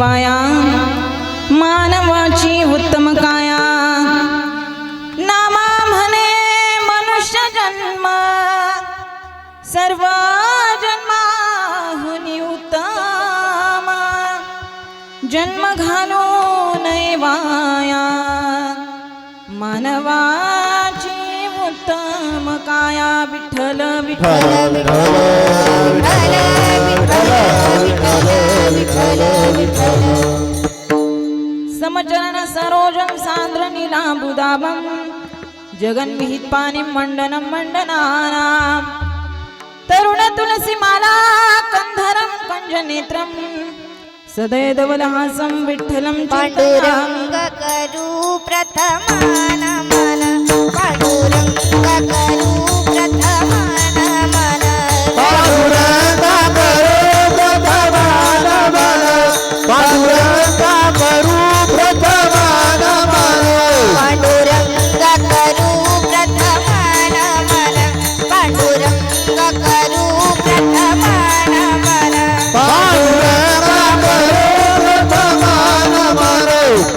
वाया मानवाची उत्तम काया नामा म्हणे मनुष्य जन्म सर्व जन्माहुनी उत्तम जन्म घालो नये वाया मानवाची उत्तम काया विठ्ठल विठ्ठल समचरण सरोजं सान्द्र नीलाम्बुदाभं जगन्विहित पाणिं मण्डनं मण्डनानां तरुण तुलसी माला कंधरं कंजनेत्रं सदैवलहासं विठ्ठलं पांडुरंग करू प्रथमान मन पांडुरंग करू प्रथमान मन पांडुरंग करू प्रथमान मन पांडुरंग करू प्रथमान मन पांडुरंग करू प्रथमान मन पांडुरंग करू प्रथमान मन पांडुरंग करू प्रथमान मन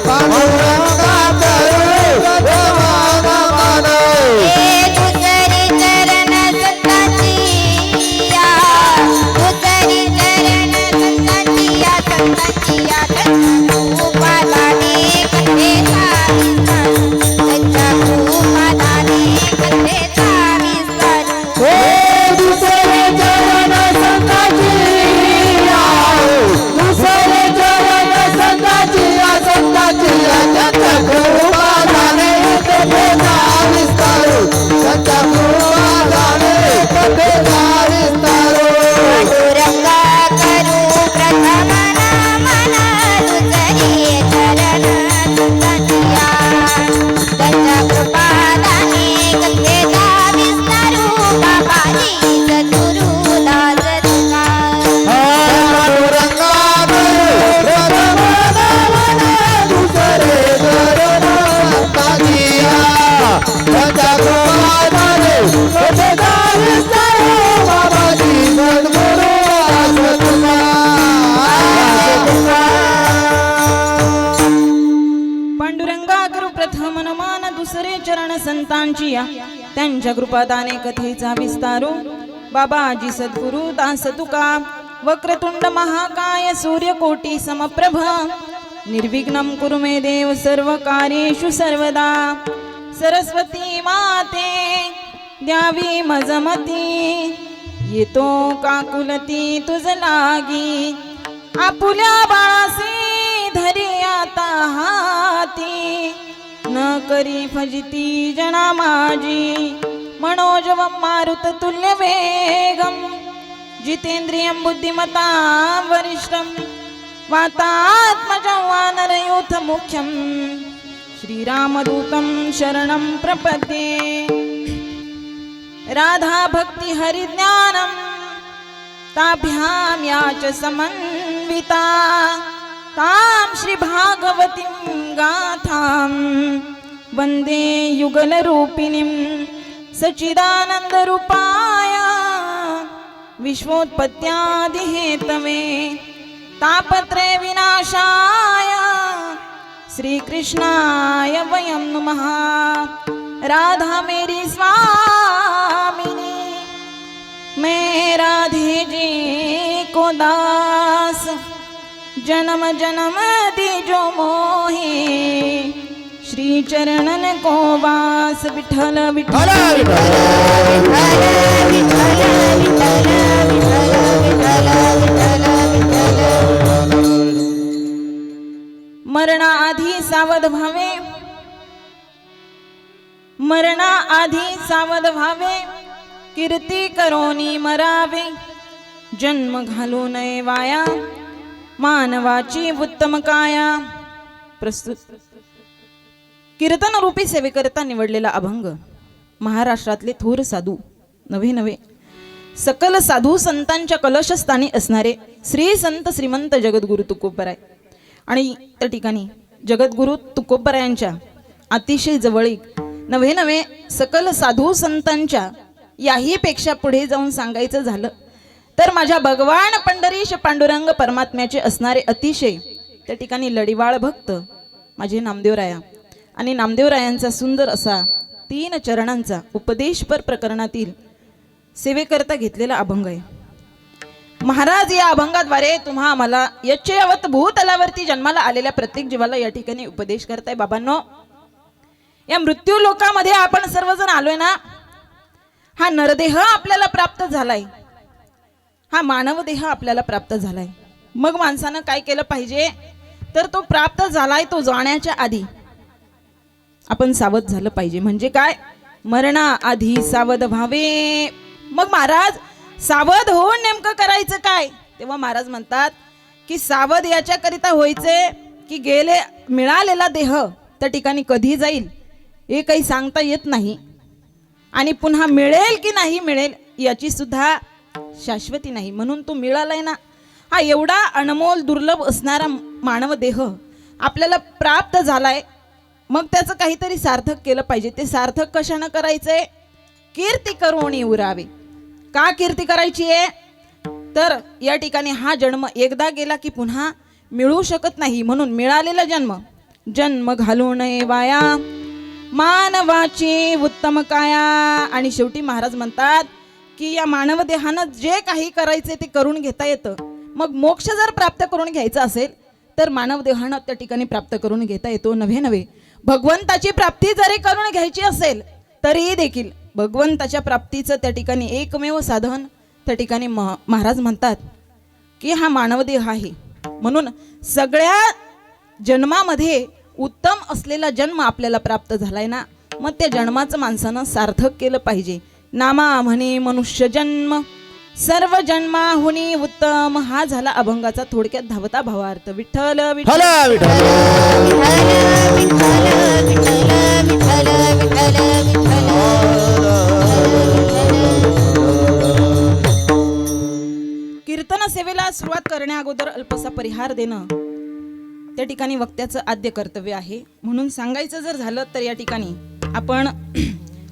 पांडुरंग करू प्रथमान मन हे दुसरी चरण संतांची या दुसरी चरण संतांची या उपादाने कथेचा विस्तारू उपादाने कथेचा विस्तारू हे दुसरे चरण संतांची दुसरे चरण संतांची कृपादाने कथेचा विस्तारू सत्य कृपादाने कथेचा विस्तारू पांडुरंग करू प्रथमान मन दुसरी चरण संतांची त्याच्या कृपादाने कथेचा विस्तारू बाबाजी सद्गुरु दास तुका पांडुरंगा दुसरे चरण संतांची सत्य कृपादाने कथेचा विस्तारू बाबाजी सद्गुरु दास तुका पांडुरंगा करू प्रथम नमान दुसरे चरण संतांची या त्यांच्या कृपादाने कथेचा विस्तारू बाबाजी सद्गुरु दास तुका वक्रतुंड महाकाय सूर्यकोटी समप्रभ निर्विघ्नं कुरु मे देव सर्व कार्येषु सर्वदा सरस्वती माते द्यावी मजमती येतो काकुलती तुझ लागी आपुल्या बाळासी धरी आता हाती न करी फजिती जना माझी मनोजवं मारुत तुल्य वेगं जितेंद्रियं बुद्धिमता वरिष्ठं वातात्मजं वानरयूथ मुख्यं श्रीरामदूतं शरणं प्रपद्ये राधा भक्ति हरिज्ञानं ताभ्यां या च समन्विता तां श्री भागवतीं गाथां वन्दे युगलरूपिणीं सच्चिदानन्दरूपाय विश्वोत्पत्त्यादिहेतवे तापत्रय विनाशाय श्रीकृष्णाय वयं नमः राधा मेरी स्वामिनी मैं राधे जी को दास जन्म जन्म दीजो मोहे श्री चरणन को वास विठ्ठल विठ्ठल मरणाआधी सावध व्हावे मरणाआधी सावध व्हावे कीर्ती करोनी मरावे जन्म घालू नये वाया मानवाची उत्तम काया प्रस्तुत कीर्तन रूपी सेवेकरता निवडलेला अभंग महाराष्ट्रातले थोर साधू नवे सकल साधू संतांच्या कलशस्थानी असणारे श्री संत श्रीमंत जगद्गुरु तुकोबराय आणि त्या ठिकाणी जगद्गुरु तुकोबरायांच्या अतिशय जवळीक नवे सकल साधू संतांच्या याही पेक्षा पुढे जाऊन सांगायचं झालं तर माझ्या भगवान पंढरीश पांडुरंग परमात्म्याचे असणारे अतिशय त्या ठिकाणी लढीवाळ भक्त माझे नामदेवराया आणि नामदेवरायांचा सुंदर असा 3 चरणांचा उपदेशपर प्रकरणातील सेवेकरता घेतलेला अभंग आहे. महाराज या अभंगाद्वारे तुम्हा आम्हाला यच्चयावत भूतलावरती जन्माला आलेल्या प्रत्येक जीवाला या ठिकाणी उपदेश करताय. बाबांनो, या मृत्यू लोकामध्ये आपण सर्वजण आलोय ना, हा नरदेह आपल्याला प्राप्त झालाय, हा मानव देह आपल्याला प्राप्त झालाय. मग माणसानं काय केलं पाहिजे, तर तो प्राप्त झालाय तो जाण्याच्या आधी आपण सावध झालं पाहिजे. म्हणजे काय, मरणाआधी सावध व्हावे. मग महाराज सावध होऊन नेमकं करायचं काय, तेव्हा महाराज म्हणतात की सावध याच्याकरिता व्हायचे की गेले मिळालेला देह त्या ठिकाणी कधी जाईल हे काही सांगता येत नाही, आणि पुन्हा मिळेल की नाही मिळेल याची सुद्धा शाश्वती नाही. म्हणून तो मिळालाय ना, हा एवढा अनमोल दुर्लभ असणारा मानव देह आपल्याला प्राप्त झालाय, मग त्याचं काहीतरी सार्थक केलं पाहिजे. ते सार्थक कशानं करायचंय, कीर्ती करून उरावे. का कीर्ती करायची आहे, तर या ठिकाणी हा जन्म एकदा गेला की पुन्हा मिळू शकत नाही. म्हणून मिळालेला जन्म घालू नये वाया, मानवाची उत्तम काया. आणि शेवटी महाराज म्हणतात की या मानव देहानं जे काही करायचे ते करून घेता येतं. मग मोक्ष जर प्राप्त करून घ्यायचा असेल तर मानव देहानं त्या ठिकाणी प्राप्त करून घेता येतो. नव्हे भगवंताची प्राप्ती जरी करून घ्यायची असेल तरीही देखील भगवंताच्या प्राप्तीचं त्या ठिकाणी एकमेव साधन त्या ठिकाणी महाराज म्हणतात की हा मानव देह आहे. म्हणून सगळ्या जन्मामध्ये उत्तम असलेला जन्म आपल्याला प्राप्त झालाय ना, मग त्या जन्माचं माणसानं सार्थक केलं पाहिजे. नामा म्हणे मनुष्य जन्म सर्व जन्माहुनी उत्तम. हा झाला अभंगाचा थोडक्यात धावता भावार्थ. विठ्ठल विठ्ठल हला विठ्ठल कीर्तन सेवेला सुरुवात करण्या अगोदर अल्पसा परिहार देणं त्या ठिकाणी वक्त्याचं आद्य कर्तव्य आहे. म्हणून सांगायचं जर झालं तर या ठिकाणी आपण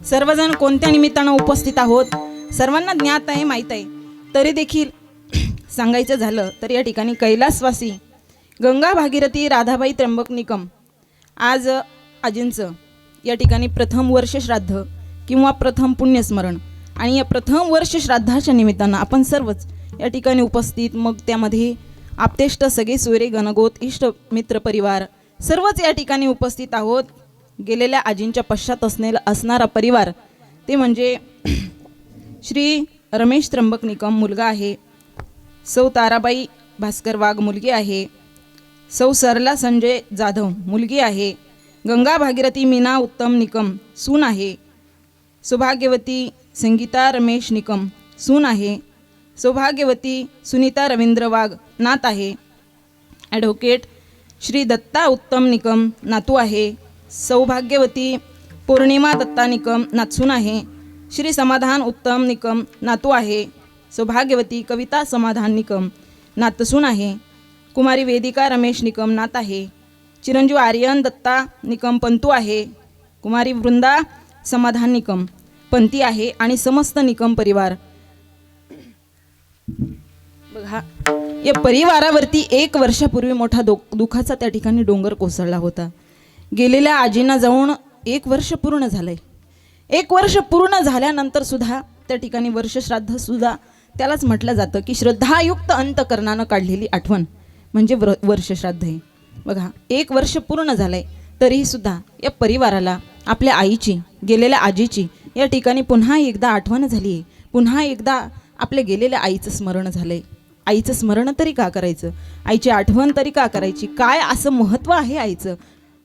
सर्वजण कोणत्या निमित्तानं उपस्थित आहोत सर्वांना ज्ञात आहे, माहीत आहे. तरी देखील सांगायचं झालं तर या ठिकाणी कैलासवासी गंगा भागीरथी राधाबाई त्र्यंबक निकम आज आजींचं या ठिकाणी प्रथम वर्ष श्राद्ध किंवा प्रथम पुण्यस्मरण, आणि या प्रथम वर्ष श्राद्धाच्या निमित्तानं आपण सर्वच या ठिकाणी उपस्थित, मग त्यामध्ये आपतेष्ट सगळे सोयरे गणगोत इष्ट मित्र परिवार सर्वच या ठिकाणी उपस्थित आहोत. गेलेल्या आजींच्या पश्चात असणारा परिवार ते म्हणजे श्री रमेश त्र्यंबक निकम मुलगा आहे, सौ ताराबाई भास्कर वाघ मुलगी आहे, सौ सरला संजय जाधव मुलगी आहे, गंगा भागीरथी मीना उत्तम निकम सून आहे, सौभाग्यवती संगीता रमेश निकम सून आहे, सौभाग्यवती सुनीता रवींद्र वाघ नात आहे, ॲडव्होकेट श्री दत्ता उत्तम निकम नातू आहे, सौभाग्यवती पौर्णिमा दत्ता निकम नातसून आहे, श्री समाधान उत्तम निकम नातू आहे, सौभाग्यवती कविता समाधान निकम नातसून आहे, कुमारी वेदिका रमेश निकम नात आहे, चिरंजीव आर्यन दत्ता निकम पंतू आहे, कुमारी वृंदा समाधान निकम पंती आहे, आणि समस्त निकम परिवार. बघा, या परिवारावरती 1 वर्षापूर्वी मोठा दुःखाचा त्या ठिकाणी डोंगर कोसळला होता. गेलेल्या आजींना जाऊन 1 वर्ष पूर्ण झालंय. 1 वर्ष पूर्ण झाल्यानंतर सुद्धा त्या ठिकाणी वर्षश्राद्ध सुद्धा त्यालाच म्हटलं जातं की श्रद्धायुक्त अंतकरणानं काढलेली आठवण म्हणजे वर्षश्राद्ध आहे. बघा, 1 वर्ष पूर्ण झालंय तरीही सुद्धा या परिवाराला आपल्या आईची, गेलेल्या आजीची या ठिकाणी पुन्हा एकदा आठवण झाली आहे. पुन्हा एकदा आपल्या गेलेल्या आईचं स्मरण झालंय. आईचं स्मरण तरी का करायचं, आईची आठवण तरी का करायची, काय असं महत्त्व आहे आईचं.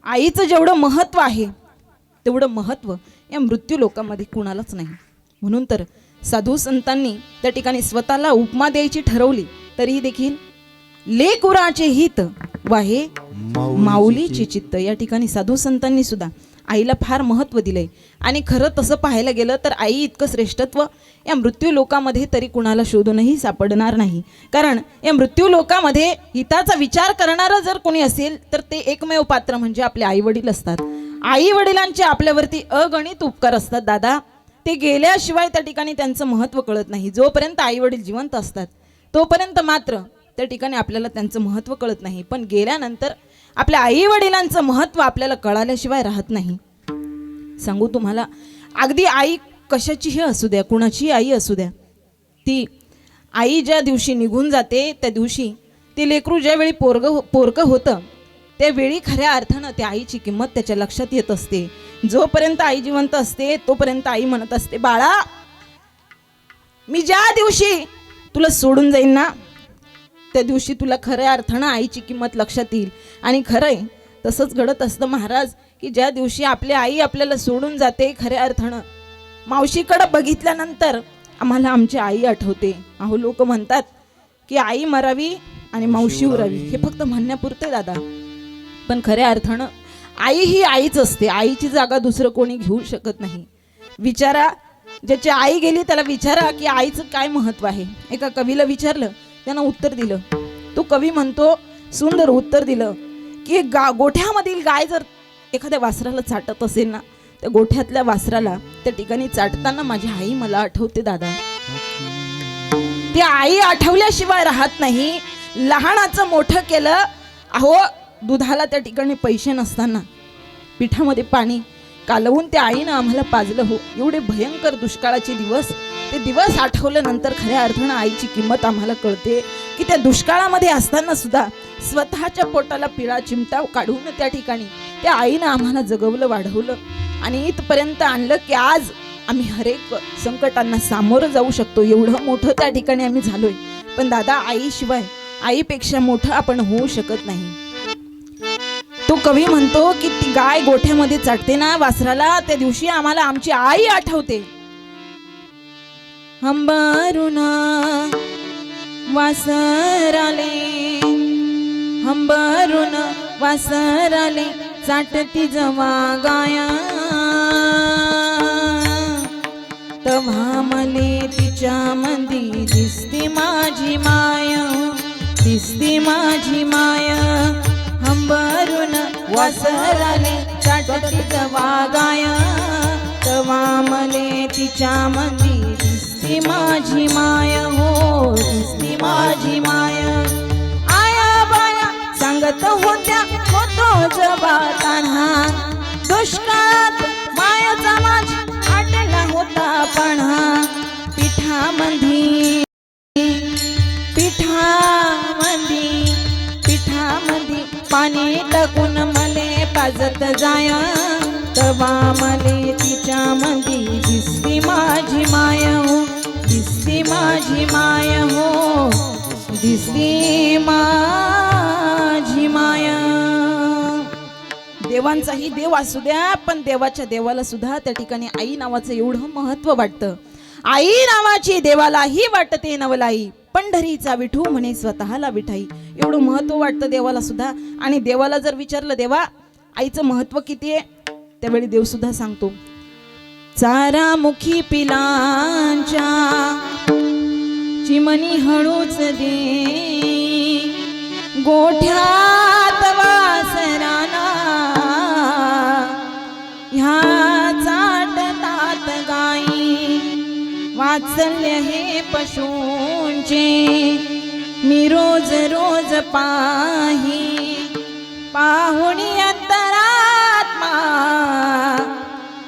आईचं जेवढं महत्त्व आहे तेवढं महत्त्व या मृत्यू लोकांमध्ये कुणालाच नाही. म्हणून तर साधू संतांनी त्या ठिकाणी स्वतःला उपमा द्यायची ठरवली तरीही देखील लेकुराचे हित वाहे माऊलीचे चित्त, या ठिकाणी साधू संतांनी सुद्धा आईला फार महत्त्व दिलंय. आणि खरं तसं पाहायला गेलं तर आई इतकं श्रेष्ठत्व या मृत्यू लोकामध्ये तरी कुणाला शोधूनही सापडणार नाही. कारण या मृत्यू लोकामध्ये हिताचा विचार करणारं जर कोणी असेल तर ते एकमेव पात्र म्हणजे आपले आई वडील असतात. आई वडिलांचे आपल्यावरती अगणित उपकार असतात दादा. ते गेल्याशिवाय त्या ठिकाणी त्यांचं महत्त्व कळत नाही. जोपर्यंत आई वडील जिवंत असतात तोपर्यंत मात्र त्या ठिकाणी आपल्याला त्यांचं महत्त्व कळत नाही, पण गेल्यानंतर आपल्या आई वडिलांचं महत्त्व आपल्याला कळाल्याशिवाय राहत नाही. सांगू तुम्हाला, अगदी आई कशाचीही असू द्या, कुणाची आई असू द्या, ती आई ज्या दिवशी निघून जाते त्या दिवशी ते लेकरू ज्यावेळी पोरगं होतं त्यावेळी खऱ्या अर्थानं त्या आईची किंमत त्याच्या लक्षात येत असते. जोपर्यंत आई जिवंत असते तोपर्यंत आई म्हणत असते, बाळा मी ज्या दिवशी तुला सोडून जाईन ना त्या दिवशी तुला खऱ्या अर्थानं आईची किंमत लक्षात येईल. आणि खरंय तसंच घडत असतं महाराज, की ज्या दिवशी आपली आई आपल्याला सोडून जाते खऱ्या अर्थानं मावशीकडं बघितल्यानंतर आम्हाला आमची आई आठवते. अहो लोक म्हणतात की आई मरावी आणि मावशी उरावी, हे फक्त म्हणण्यापुरते दादा, पण खऱ्या अर्थानं आई ही आईच असते. आईची जागा दुसरं कोणी घेऊ शकत नाही. विचारा, ज्याची आई गेली त्याला विचारा की आईचं काय महत्व आहे. एका कवीला विचारलं, त्यानं उत्तर दिलं. तो कवी म्हणतो, सुंदर उत्तर दिलं की गोठ्यामधील गाय जर एखाद्या वासराला चाटत असेल ना, त्या गोठ्यातल्या वासराला त्या ठिकाणी चाटताना माझी आई मला आठवते दादा. ती आई आठवल्याशिवाय राहत नाही. लहानाचं मोठं केलं. अहो दुधाला त्या ठिकाणी पैसे नसताना पिठामध्ये पाणी कालवून त्या आईनं आम्हाला पाजलं. हो, एवढे भयंकर दुष्काळाचे दिवस, ते दिवस आठवल्यानंतर खऱ्या अर्थानं आईची किंमत आम्हाला कळते की त्या दुष्काळामध्ये असताना सुद्धा स्वतःच्या पोटाला पिळा चिमटा काढून त्या ठिकाणी त्या आईनं आम्हाला जगवलं, वाढवलं आणि इथपर्यंत आणलं की आज आम्ही हरेक संकटांना सामोरं जाऊ शकतो. एवढं मोठं त्या ठिकाणी आम्ही झालोय. पण दादा आईशिवाय, आईपेक्षा मोठं आपण होऊ शकत नाही. तो कवी म्हणतो की ती गाय गोठ्यामध्ये चाटते ना वासराला, त्या दिवशी आम्हाला आमची आई आठवते. हंबरुना वासराले, हंबरुन वासराले चाटती जवा गाया, तव्हा मले तिच्या मंदी दिसती माझी माया, दिसती माझी माया. हंबरुन वासराले चाटती जवा गाया, तव्हा मले तिच्या मंदी दिसती माझी माया. हो दिसती माझी माया. आया बाया सांगत होत्या होतो जबाताना, दुष्काळात मायाचा माझी आटला होता पणा. पिठामंदी पिठामंदी पिठामंदी पाणी टाकून मले पाजत जाया, तवा मले तिच्या मंदी दिसती माझी माया. हो दिसती माझी माया. हो दिसती माझी माया. देवांचाही देव असू द्या, पण देवाच्या देवाला सुद्धा त्या ठिकाणी आई नावाचं एवढं महत्व वाटतं. आई नावाची देवालाही वाटते नवलाई, पंढरीचा विठू म्हणे स्वतःला विठाई. एवढं महत्व वाटतं देवाला सुद्धा. आणि देवाला जर विचारलं, देवा आईचं महत्व किती आहे, त्यावेळी देव सुद्धा सांगतो, चारा मुखी पिलांच्या चिमणी हळूच दे, गोठ्यात वासराना ह्या चाटतात गाई. वात्सल्य हे पशूंचे मी रोज रोज पाही, पाहुणी अंतरात्मा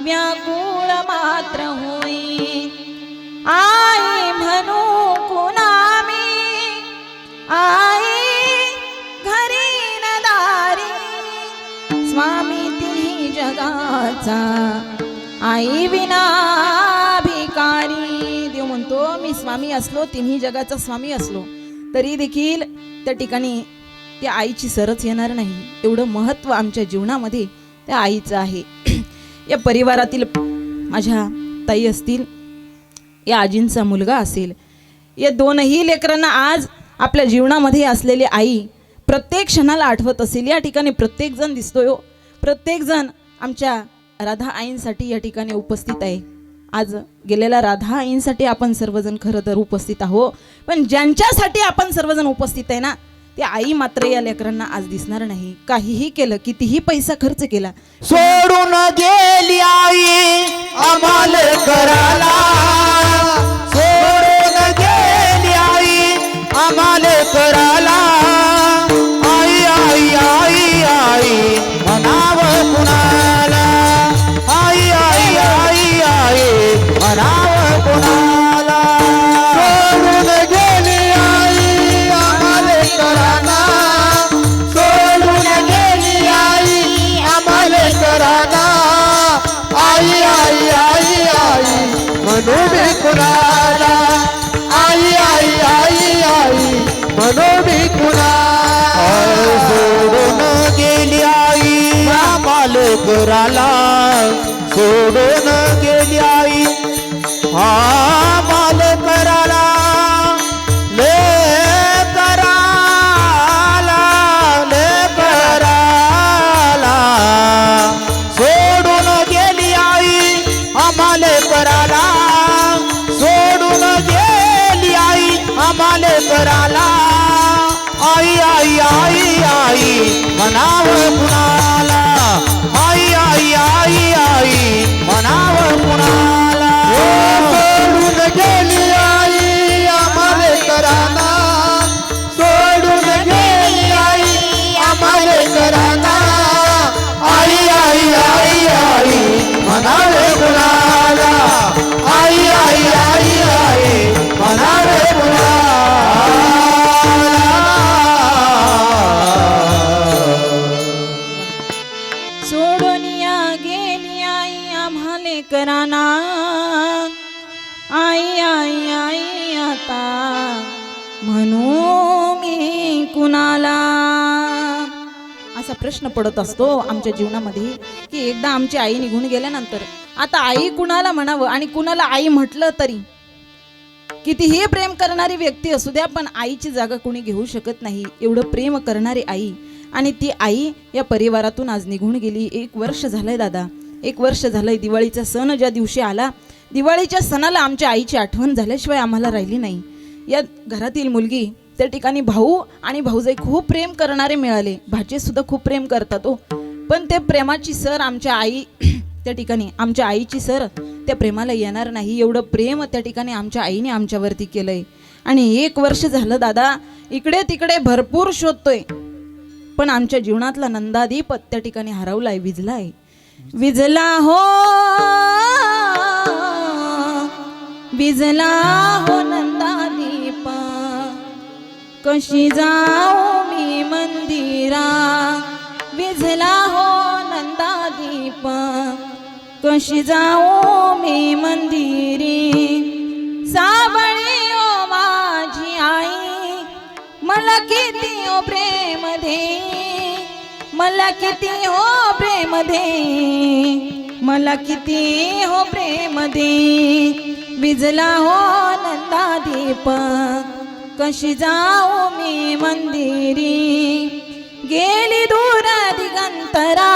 व्याकुळ मात्र होई. आई म्हणू कुणामी, आई घरी न दारी, स्वामी तिन्ही जगाचा आई विना भिकारी. देव म्हणतो, मी स्वामी असलो, तिन्ही जगाचा स्वामी असलो तरी देखील त्या ठिकाणी त्या आईची सरच येणार नाही. एवढं महत्व आमच्या जीवनामध्ये त्या आईचं आहे. या परिवारातील माझ्या ताई असतील, या आजींचा मुलगा असेल, या दोनही लेकरांना आज आपल्या जीवनामध्ये असलेली आई प्रत्येक क्षणाला आठवत असेल. या ठिकाणी प्रत्येक जण दिसतोय हो, प्रत्येक जण आमच्या राधा आईंसाठी या ठिकाणी उपस्थित आहे. आज गेलेल्या राधा आईंसाठी आपण सर्वजण खरं तर उपस्थित आहोत, पण ज्यांच्यासाठी आपण सर्वजण उपस्थित आहे ना, त्या आई मात्र या लेकरांना आज दिसणार नाही. काहीही केलं, कितीही पैसा खर्च केला, सोडून गेली आई आम्हाला कराला, सोडून गेली आई आम्हाले कराला आई आई आई आई म्हणाव कुणाला आई आई आई आई म्हणाव कुणाला सोडून गेली आई आम्हाले कराना सोडून गेली आई आम्हाले कराना आई आई आई आई म्हणून कुणाला आई आई आई आई म्हणून कुणाला सोडून गेली आई आम्हाले कराला सोडून गेली आई आम्हाले कराला ले कराला सोडून गेली आई आम्हाले कराला सोडून गेली आई आम्हाले कराला आई आई आई आई म्हणाव कुणाला आई आई आई आई म्हणाव कुणाला सोडून गेली आई आम्हाले कराला सोडून गेली आई आम्हाले कराला आई आई आई आई म्हणावे कुणाला आई आई आई आई म्हणावे कुणाला सोडूनिया गेली आई आम्हाले कराना आई आई आई आता म्हणू मी कुणाला. असा प्रश्न पडत असतो आमच्या जीवनामध्ये की एकदा आमची आई निघून गेल्यानंतर आता आई कुणाला म्हणावं आणि कुणाला आई म्हटलं तरी कितीही प्रेम करणारी व्यक्ती असू द्या पण आईची जागा कोणी घेऊ शकत नाही. एवढं प्रेम करणारी आई आणि ती आई या परिवारातून आज निघून गेली. 1 वर्ष झालंय दादा, 1 वर्ष झालंय. दिवाळीचा सण ज्या दिवशी आला दिवाळीच्या सणाला आमच्या आईची आठवण झाल्याशिवाय आम्हाला राहिली नाही. या घरातील मुलगी त्या ठिकाणी भाऊ आणि भाऊजाई खूप प्रेम करणारे मिळाले. भाचे सुद्धा खूप प्रेम करतात हो, पण ते प्रेमाची सर आमच्या आई त्या ठिकाणी आमच्या आईची सर त्या प्रेमाला येणार नाही. एवढं प्रेम त्या ठिकाणी आमच्या आईने आमच्यावरती केलंय. आणि 1 वर्ष झालं दादा, इकडे तिकडे भरपूर शोधतोय पण आमच्या जीवनातला नंदादीप त्या ठिकाणी हरवलाय, विझलाय. विझला हो विझला हो नंदादीप, कशी जाऊ मी मंदिरा. विझला हो नंदादीप, कशी जाऊ मी मंदिरी. सावळी ओ माझी आई, मला किती हो प्रेम दे, मला किती हो प्रेम दे, मला किती हो प्रेम दे. विझला हो नंदादीप, कशी जाऊ मी मंदिरी. गेली दूर दिगंतरा,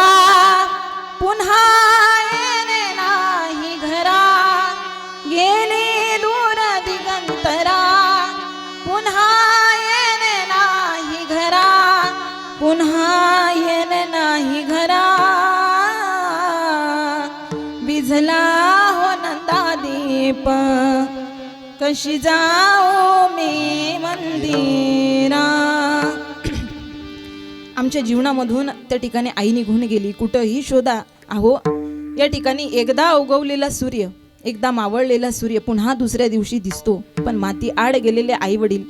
पुन्हा येणे नाही घरा. गेली दूर दिगंतरा, पुन्हा येणे नाही घरा, पुन्हा येणे नाही घरा. विझला हो नंदादीप, कशी जाऊ मी मंदिरा. आमच्या जीवनामधून त्या ठिकाणी आई निघून गेली. कुठंही शोधा अहो, या ठिकाणी एकदा उगवलेला सूर्य, एकदा मावळलेला सूर्य पुन्हा दुसऱ्या दिवशी दिसतो. पण माती आड गेलेले आई वडील,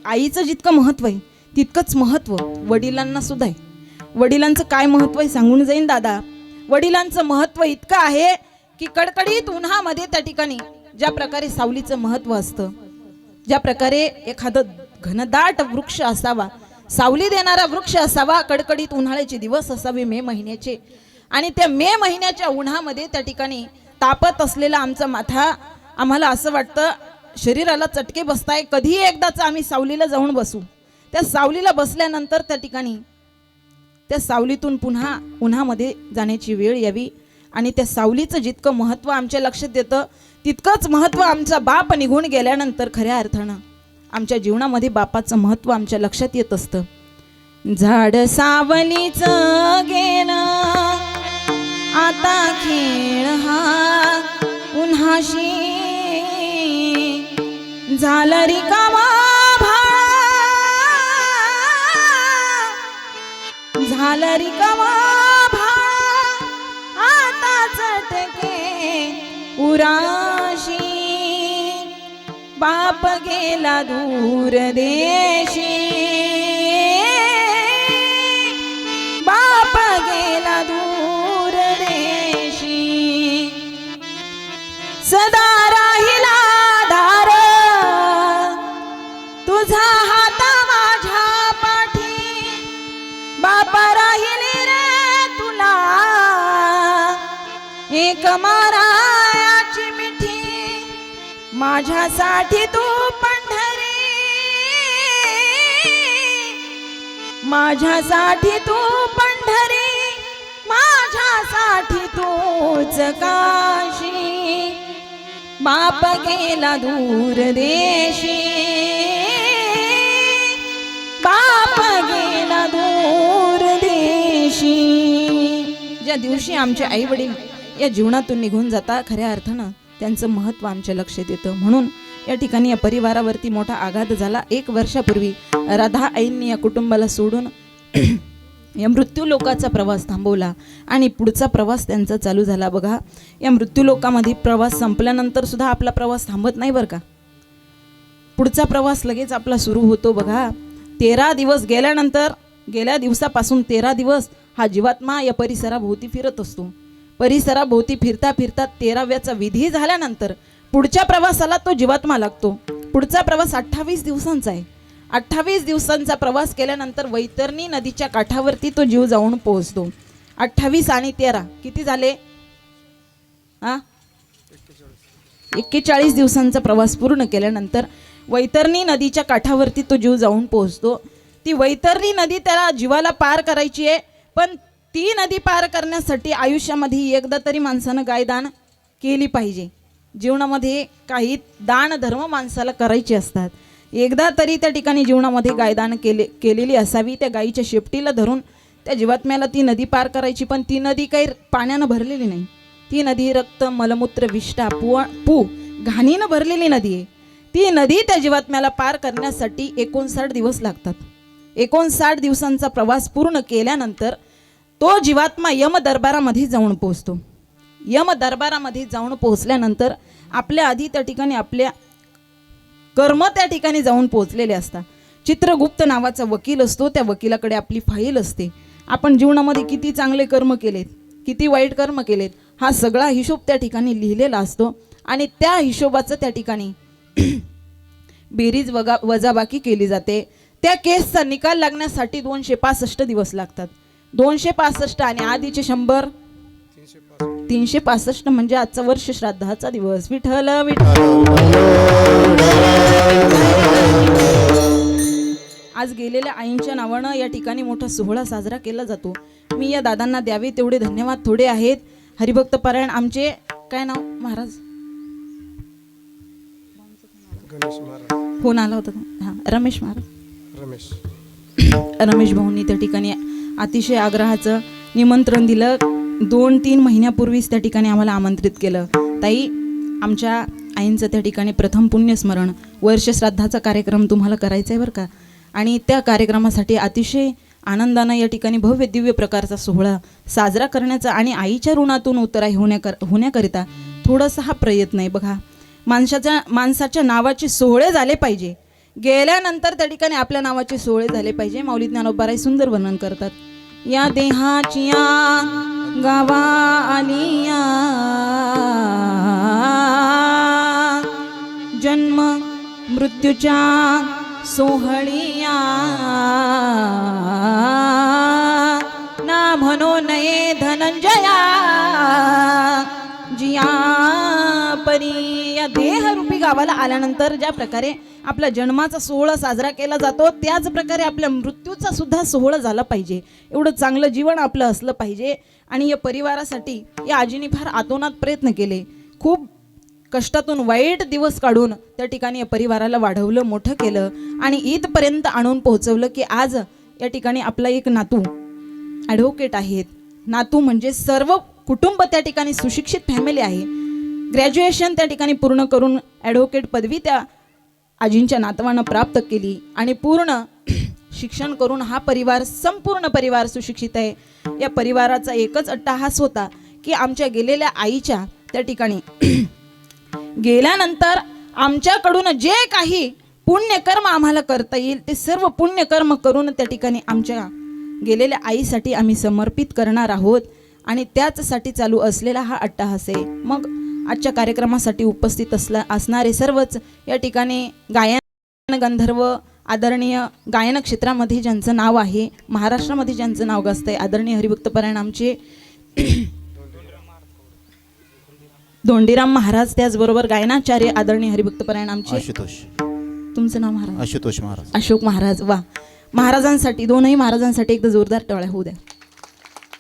आईचं जितकं महत्व आहे तितकंच महत्व वडिलांना सुद्धा आहे. वडिलांचं काय महत्व आहे सांगून जाईन दादा. वडिलांचं महत्व इतकं आहे की कडकडीत उन्हामध्ये त्या ठिकाणी ज्या प्रकारे सावलीचं महत्व असतं, ज्या प्रकारे एखादं घनदाट वृक्ष असावा, सावली देणारा वृक्ष असावा, कडकडीत उन्हाळ्याचे दिवस असावे मे महिन्याचे, आणि त्या मे महिन्याच्या उन्हामध्ये त्या ठिकाणी तापत असलेला आमचा माथा, आम्हाला असं वाटतं शरीराला चटके बसताय, कधी एकदाच आम्ही सावलीला जाऊन बसू. त्या सावलीला बसल्यानंतर त्या ठिकाणी त्या सावलीतून पुन्हा उन्हामध्ये जाण्याची वेळ यावी. आणि त्या सावलीचं जितकं महत्व आमच्या लक्षात येतं तितकंच महत्व आमचा बाप निघून गेल्यानंतर खऱ्या अर्थानं आमच्या जीवनामध्ये बापाचं महत्व आमच्या लक्षात येत असतं. झाड सावलीचं गेलं आता खेळ हा उन्हाशी, झालं रिकामा भाळ रिकामा भाळ आता चटके उराशी बाप गेला दूर देशी बाप गेला दूर देशी सदा राहिला धार तुझा हात माझ्या पाठी बापा राहिले रे तुला एक मारायाची मिठी माझ्यासाठी तू पंढरी माझ्यासाठी तू पंढरी माझ्यासाठी तूच काशी बाप गेला दूर देशी बाप गेला दूर देशी. ज्या दिवशी आमचे आई वडील या जीवनातून निघून जाता खऱ्या अर्थानं त्यांचं महत्त्व आमच्या लक्षात येतं. म्हणून या ठिकाणी या परिवारावरती मोठा आघात झाला. 1 वर्षापूर्वी राधा आईंनी या कुटुंबाला सोडून या मृत्यू लोकाचा प्रवास थांबवला आणि पुढचा प्रवास त्यांचा चालू झाला. बघा, या मृत्यू लोकामध्ये प्रवास संपल्यानंतर सुद्धा आपला प्रवास थांबत नाही बरं का. पुढचा प्रवास लगेच आपला सुरू होतो. बघा, 13 दिवस गेल्यानंतर गेल्या दिवसापासून 13 दिवस हा जीवात्मा या परिसराभोवती फिरत असतो. परिसराभोवती फिरता फिरता 13व्याचा विधी झाल्यानंतर पुढच्या प्रवासाला तो जीवात्मा लागतो. पुढचा प्रवास 28 दिवसांचा आहे. 28 दिवसांचा प्रवास केल्यानंतर वैतरणी नदीच्या काठावरती तो जीव जाऊन पोहोचतो. 28 आणि 13 किती झाले? 41 दिवसांचा प्रवास पूर्ण केल्यानंतर वैतरणी नदीच्या काठावरती तो जीव जाऊन पोहोचतो. ती वैतरणी नदी त्याला जीवाला पार करायची आहे, पण ती नदी पार करण्यासाठी आयुष्यामध्ये एकदा तरी माणसानं गायदान केली पाहिजे. जीवनामध्ये काही दान धर्म माणसाला करायचे असतात. एकदा तरी त्या ठिकाणी जीवनामध्ये गायदान केलेली असावी. त्या गायीच्या शेपटीला धरून त्या जीवात्म्याला ती नदी पार करायची. पण ती नदी काही पाण्यानं भरलेली नाही. ती नदी रक्त मलमूत्र विष्ठा पू घाणीनं भरलेली नदी आहे. ती नदी त्या जीवात्म्याला पार करण्यासाठी 59 दिवस लागतात. 59 दिवसांचा प्रवास पूर्ण केल्यानंतर तो जीवात्मा यम दरबारामध्ये जाऊन पोहोचतो. यम दरबारामध्ये जाऊन पोहोचल्यानंतर आपल्या आधी त्या ठिकाणी आपल्या कर्म त्या ठिकाणी जाऊन पोहोचलेले असतात. चित्रगुप्त नावाचा वकील असतो. त्या वकिलाकडे आपली फाईल असते. आपण जीवनामध्ये किती चांगले कर्म केलेत, किती वाईट कर्म केलेत, हा सगळा हिशोब त्या ठिकाणी लिहिलेला असतो. आणि त्या हिशोबाचं त्या ठिकाणी बेरीज वजाबाकी केली जाते. त्या केसचा निकाल लागण्यासाठी 265 दिवस लागतात. 265 आणि आधीचे 100 365 म्हणजे आजचा वर्ष श्राद्धाचा दिवस. विठ्ठल विठ्ठल. आज गेलेल्या आईंच्या नावानं या ठिकाणी मोठा सोहळा साजरा केला जातो. मी या दादांना द्यावे तेवढे धन्यवाद थोडे आहेत. हरिभक्त पारायण आमचे काय नाव महाराज? फोन आला होता हां, रमेश महाराज. रमेश भाऊंनी त्या ठिकाणी अतिशय आग्रहाचं निमंत्रण दिलं. 2-3 महिन्यापूर्वीच त्या ठिकाणी आम्हाला आमंत्रित केलं. ताई, आमच्या आईंचं त्या ठिकाणी प्रथम पुण्यस्मरण वर्ष श्राद्धाचा कार्यक्रम तुम्हाला करायचा आहे बरं का. आणि त्या कार्यक्रमासाठी अतिशय आनंदानं या ठिकाणी भव्य दिव्य प्रकारचा सोहळा साजरा करण्याचा आणि आईच्या ऋणातून उतराई होण्याकरिता थोडासा हा प्रयत्न आहे. बघा, माणसाच्या नावाचे सोहळे झाले पाहिजे. गेल्यानंतर त्या ठिकाणी आपल्या नावाचे सोहळे झाले पाहिजे. माऊली ज्ञानोबाराय सुंदर वर्णन करतात. या देहाचिया गावा आलिया जन्म मृत्यूच्या सोहळिया ना म्हणो नये धनंजया जिया परी. या देहरूपी गावाला आल्यानंतर ज्या प्रकारे आपल्या जन्माचा सोहळा साजरा केला जातो, त्याच प्रकारे आपल्या मृत्यूचा सुद्धा सोहळा झाला पाहिजे. एवढं चांगलं जीवन आपलं असलं पाहिजे. आणि या परिवारासाठी या आजीने फार आतोनात प्रयत्न केले. खूप कष्टातून वाईट दिवस काढून त्या ठिकाणी या परिवाराला वाढवलं, मोठं केलं आणि इथपर्यंत आणून पोहोचवलं की आज या ठिकाणी आपला एक नातू ॲडव्होकेट आहेत. नातू म्हणजे सर्व कुटुंब त्या ठिकाणी सुशिक्षित फॅमिली आहे. ग्रॅज्युएशन त्या ठिकाणी पूर्ण करून ॲडव्होकेट पदवी त्या आजींच्या नातवानं प्राप्त केली आणि पूर्ण शिक्षण करून हा परिवार, संपूर्ण परिवार सुशिक्षित आहे. या परिवाराचा एकच अट्टाहास होता की आमच्या गेलेल्या आईच्या त्या ठिकाणी गेल्यानंतर आमच्याकडून जे काही पुण्यकर्म आम्हाला करता येईल ते सर्व पुण्यकर्म करून त्या ठिकाणी आमच्या गेलेल्या आईसाठी आम्ही समर्पित करणार आहोत. आणि त्याचसाठी चालू असलेला हा अट्टाहास आहे. मग आजच्या कार्यक्रमासाठी उपस्थित असणारे सर्वच या ठिकाणी गायन गंधर्व, आदरणीय गायन क्षेत्रामध्ये ज्यांचं नाव आहे, महाराष्ट्रामध्ये ज्यांचं नाव गाजतंय, आदरणीय हरिभक्तपरायण आमचे धोंडीराम महाराज, त्याचबरोबर गायनाचार्य आदरणीय हरिभक्तपरायण आमचे आशुतोष. तुमचं नाव महाराज? आशुतोष महाराज. अशोक महाराज. वा, महाराजांसाठी, दोनही महाराजांसाठी एकदा जोरदार टाळ्या होऊ द्या.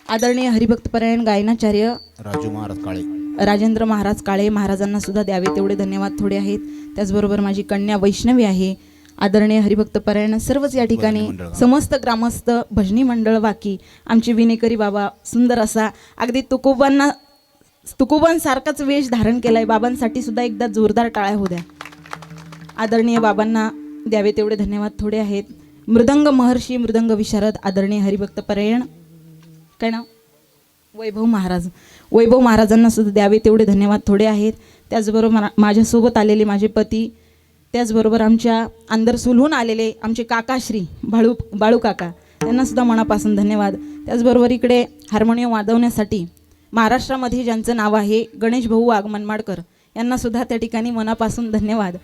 आदरणीय हरिभक्तपरायण गायनाचार्य राजू महाराज काळे, राजेंद्र महाराज काळे, महाराजांना सुद्धा द्यावे तेवढे धन्यवाद थोडे आहेत. त्याचबरोबर माझी कन्या वैष्णवी आहे. आदरणीय हरिभक्तपरायण सर्वच या ठिकाणी, समस्त ग्रामस्थ, भजनी मंडळ वाकी, आमचे विनेकरी बाबा, सुंदर असा अगदी तुकोबांसारखाच वेश धारण केलाय. बाबांसाठी सुद्धा एकदा जोरदार टाळ्या होऊ द्या. आदरणीय बाबांना द्यावे तेवढे धन्यवाद थोडे आहेत. मृदंग महर्षी, मृदंग विशारद आदरणीय हरिभक्तपरायण काय नाव? वैभव महाराज. वैभव महाराजांना सुद्धा द्यावे तेवढे धन्यवाद थोडे आहेत. त्याचबरोबर माझ्यासोबत आलेले माझे पती, त्याचबरोबर आमच्या अंदरसुलहून आलेले आमचे काकाश्री बाळू काका, त्यांना सुद्धा मनापासून धन्यवाद. त्याचबरोबर इकडे हार्मोनियम वाजवण्यासाठी महाराष्ट्रामध्ये ज्यांचं नाव आहे गणेश भाऊ वाघ मनमाडकर, यांना सुद्धा त्या ठिकाणी मनापासून धन्यवाद.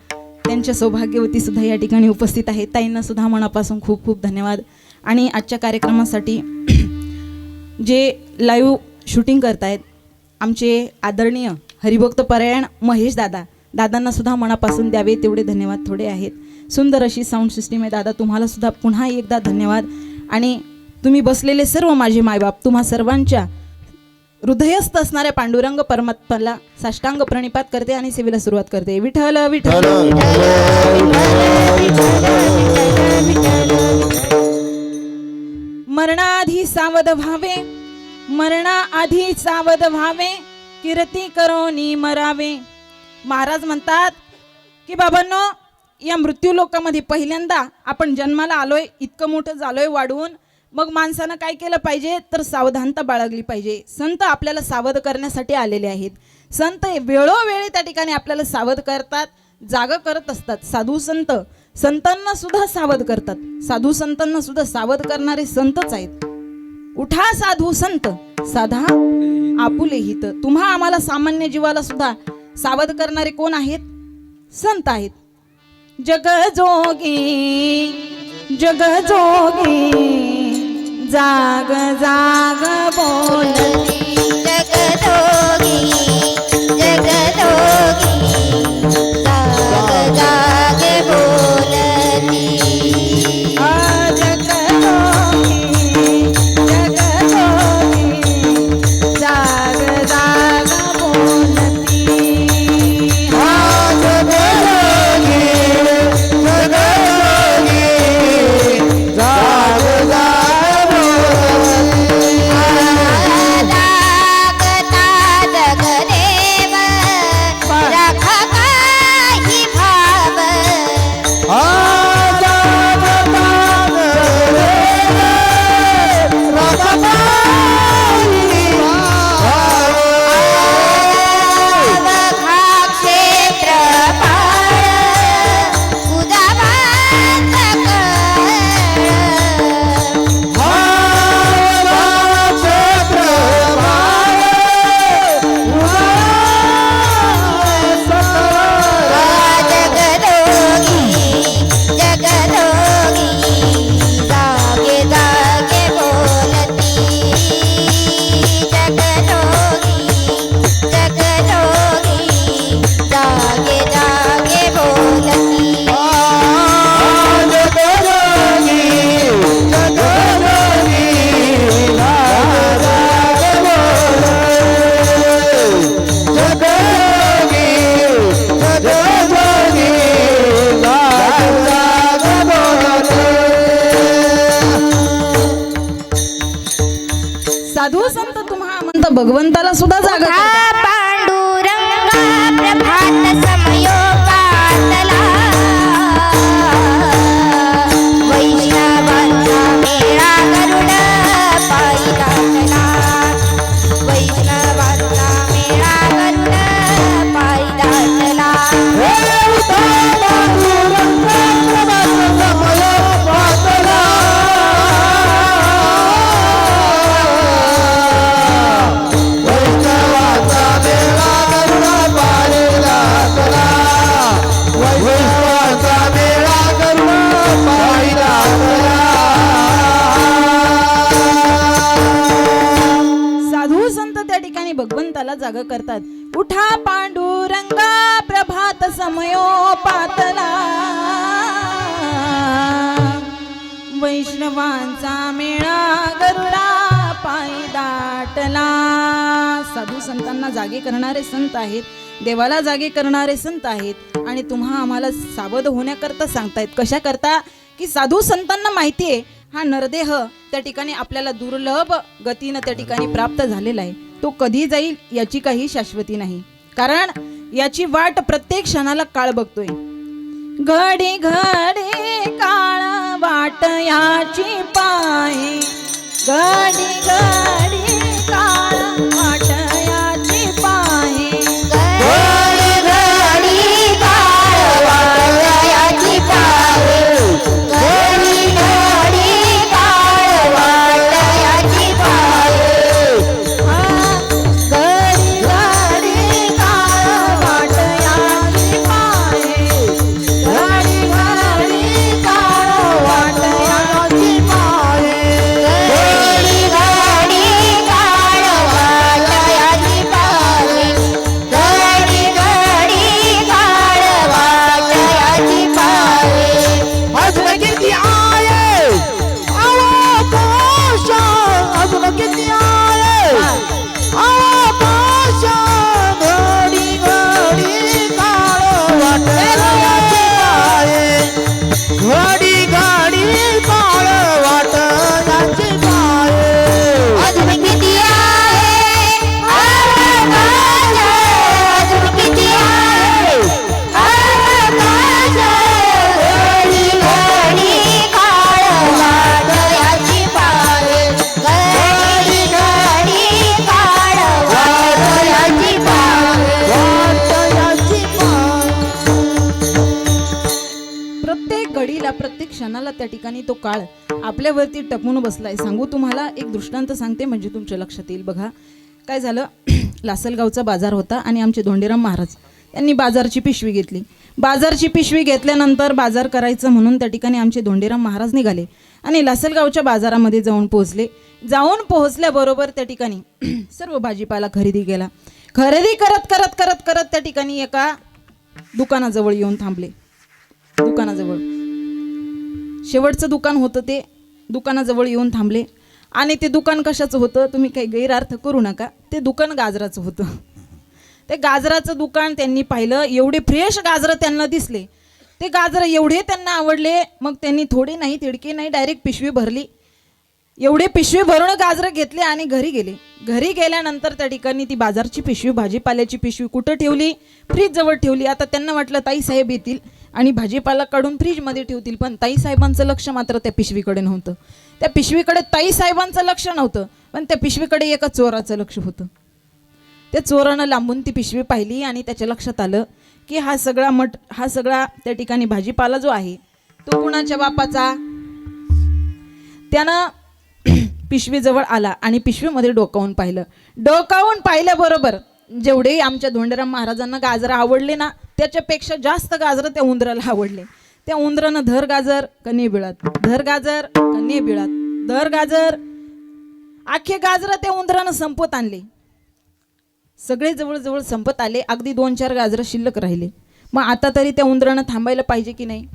त्यांच्या सौभाग्यवती सुद्धा या ठिकाणी उपस्थित आहेत, ताईंना सुद्धा मनापासून खूप खूप धन्यवाद. आणि आजच्या कार्यक्रमासाठी जे लाईव्ह शूटिंग करतायत आमचे आदरणीय हरिभक्तपरायण महेश दादांना सुद्धा मनापासून द्यावे तेवढे धन्यवाद थोडे आहेत. सुंदर अशी साऊंड सिस्टीम आहे दादा, तुम्हाला सुद्धा पुन्हा एकदा धन्यवाद. आणि तुम्ही बसलेले सर्व माझे मायबाप, तुम्हा सर्वांच्या हृदयस्थ असणाऱ्या पांडुरंग परमात्म्याला साष्टांग प्रणिपात करते आणि सेवेला सुरुवात करते. विठ्ठल विठ्ठल. मरणाआधी सावध व्हावे, मरणाआधी सावध व्हावे, कीर्ती करोनी मरावे. महाराज म्हणतात की बाबांनो, या मृत्यू लोकामध्ये पहिल्यांदा आपण जन्माला आलोय, इतकं मोठं झालोय वाढवून, मग माणसानं काय केलं पाहिजे तर सावधानता बाळगली पाहिजे. संत आपल्याला सावध करण्यासाठी आलेले आहेत. संत वेळोवेळी त्या ठिकाणी आपल्याला सावध करतात, जागं करत असतात. साधू संतांना सुद्धा सावध करतात. साधू संतांना सुद्धा सावध करणारे संतच आहेत. उठा साधू संत, साधा आपुले हित. तुम्हा आम्हाला सामान्य जीवाला सुद्धा सावध करणारे कोण आहेत? संत आहेत. जग जोगी जग जोगी जाग जाग बोलती, जगदोगी जगदोगी जाग जाग बोलती. जग जोगी जाग जाग बोलती. साधू संत तुम्हा म्हणता भगवंताला सुद्धा जागा करतात. पांडुरंगा प्रभात समयोपातला वैष्णवा जाग करतात. उठा पांडुरंगा प्रभात समयोपातला, वैष्णवांचा मेळा गरुडा पायी दाटला. साधू संतांना जागे करणारे संत आहेत, देवाला जागे करणारे संत आहेत. आणि तुम्हा आम्हाला सावध होण्याकरता सांगतायत. कशा करता की साधू संतांना माहिती आहे हा नरदेह त्या ठिकाणी आपल्याला दुर्लभ गतीनं त्या ठिकाणी प्राप्त झालेला आहे. तो कधी जाईल याची काही शाश्वती नाही, कारण याची वाट प्रत्येक क्षणाला काळ बघतोय. घडी घडी काळ वाट याची पायी, घडी घडी काळ वाट याची पायी. घडी घडी काळ वाटयाची पावे, घडी घडी काळ वाटयाची पावे. घडी घडी काळ वाट याची पायी, घडी घडी काळ वाट याची पायी. घडी घडी काळ वाटयाची पावे, घडी घडी काळ वाटयाची पावे. अजून किती आहे आकाश, अजून किती आहे आकाश. घडी घडी काळ वाटयाची पाये, घडी घडी काळ वाटयाची पाये. अजून किती आहे आकाश, अजून किती आहे आकाश. घडी घडी काळ वाटयाची पावे, घडी घडी काळ वाटयाची पावे. वाटयाची पाये. प्रत्येक घडीला प्रत्येक क्षणाला त्या ठिकाणी तो काळ आपल्यावरती टपून बसलाय. सांगू तुम्हाला एक दृष्टांत सांगते म्हणजे तुमच्या लक्षात येईल. बघा काय झालं. लासलगावचा बाजार होता आणि आमचे धोंडीराम महाराज यांनी बाजारची पिशवी घेतली. बाजारची पिशवी घेतल्यानंतर बाजार करायचं म्हणून त्या ठिकाणी आमचे धोंडीराम महाराज निघाले आणि लासलगावच्या बाजारामध्ये जाऊन पोहोचले. जाऊन पोहोचल्याबरोबर त्या ठिकाणी सर्व भाजीपाला खरेदी केला. खरेदी करत करत करत करत त्या ठिकाणी एका दुकानाजवळ येऊन थांबले. दुकानाजवळ शेवटचं दुकान होतं, ते दुकानाजवळ येऊन थांबले. आणि ते दुकान कशाचं होतं तुम्ही काही गैरअर्थ करू नका. ते दुकान गाजराचं होतं. ते गाजराचं दुकान त्यांनी पाहिलं. एवढे फ्रेश गाजरं त्यांना दिसले. ते गाजरं एवढे त्यांना आवडले. मग त्यांनी थोडे नाही तिडके नाही डायरेक्ट पिशवी भरली. एवढे पिशवी भरून गाजरं घेतले आणि घरी गेले. घरी गेल्यानंतर त्या ठिकाणी ती बाजारची पिशवी भाजीपाल्याची पिशवी कुठं ठेवली, फ्रीज जवळ ठेवली. आता त्यांना वाटलं ताई साहेब येतील आणि भाजीपाला काढून फ्रीजमध्ये ठेवतील, पण ताई साहेबांचं लक्ष मात्र त्या पिशवीकडे नव्हतं. त्या पिशवीकडे ताई साहेबांचं लक्ष नव्हतं, पण त्या पिशवीकडे एका चोराचं लक्ष होतं. त्या चोरानं लांबून ती पिशवी पाहिली आणि त्याच्या लक्षात आलं की हा सगळा त्या ठिकाणी भाजीपाला जो आहे तो कुणाच्या बापाचा. त्यानं पिशवीजवळ आला आणि पिशवीमध्ये डोकावून पाहिलं. डोकावून पाहिल्याबरोबर जेवढे आमच्या धोंडीराम महाराजांना गाजर आवडले ना, त्याच्यापेक्षा जास्त गाजर त्या उंदराला आवडले. त्या उंदरानं धर गाजर कने बिळात, धर गाजर कने बिळात, धर गाजर. अख्खे गाजर त्या उंदरानं संपत आणले. सगळे जवळजवळ संपत आले. अगदी 2-4 गाजर शिल्लक राहिले. मग आता तरी त्या उंदरानं थांबायला पाहिजे की नाही?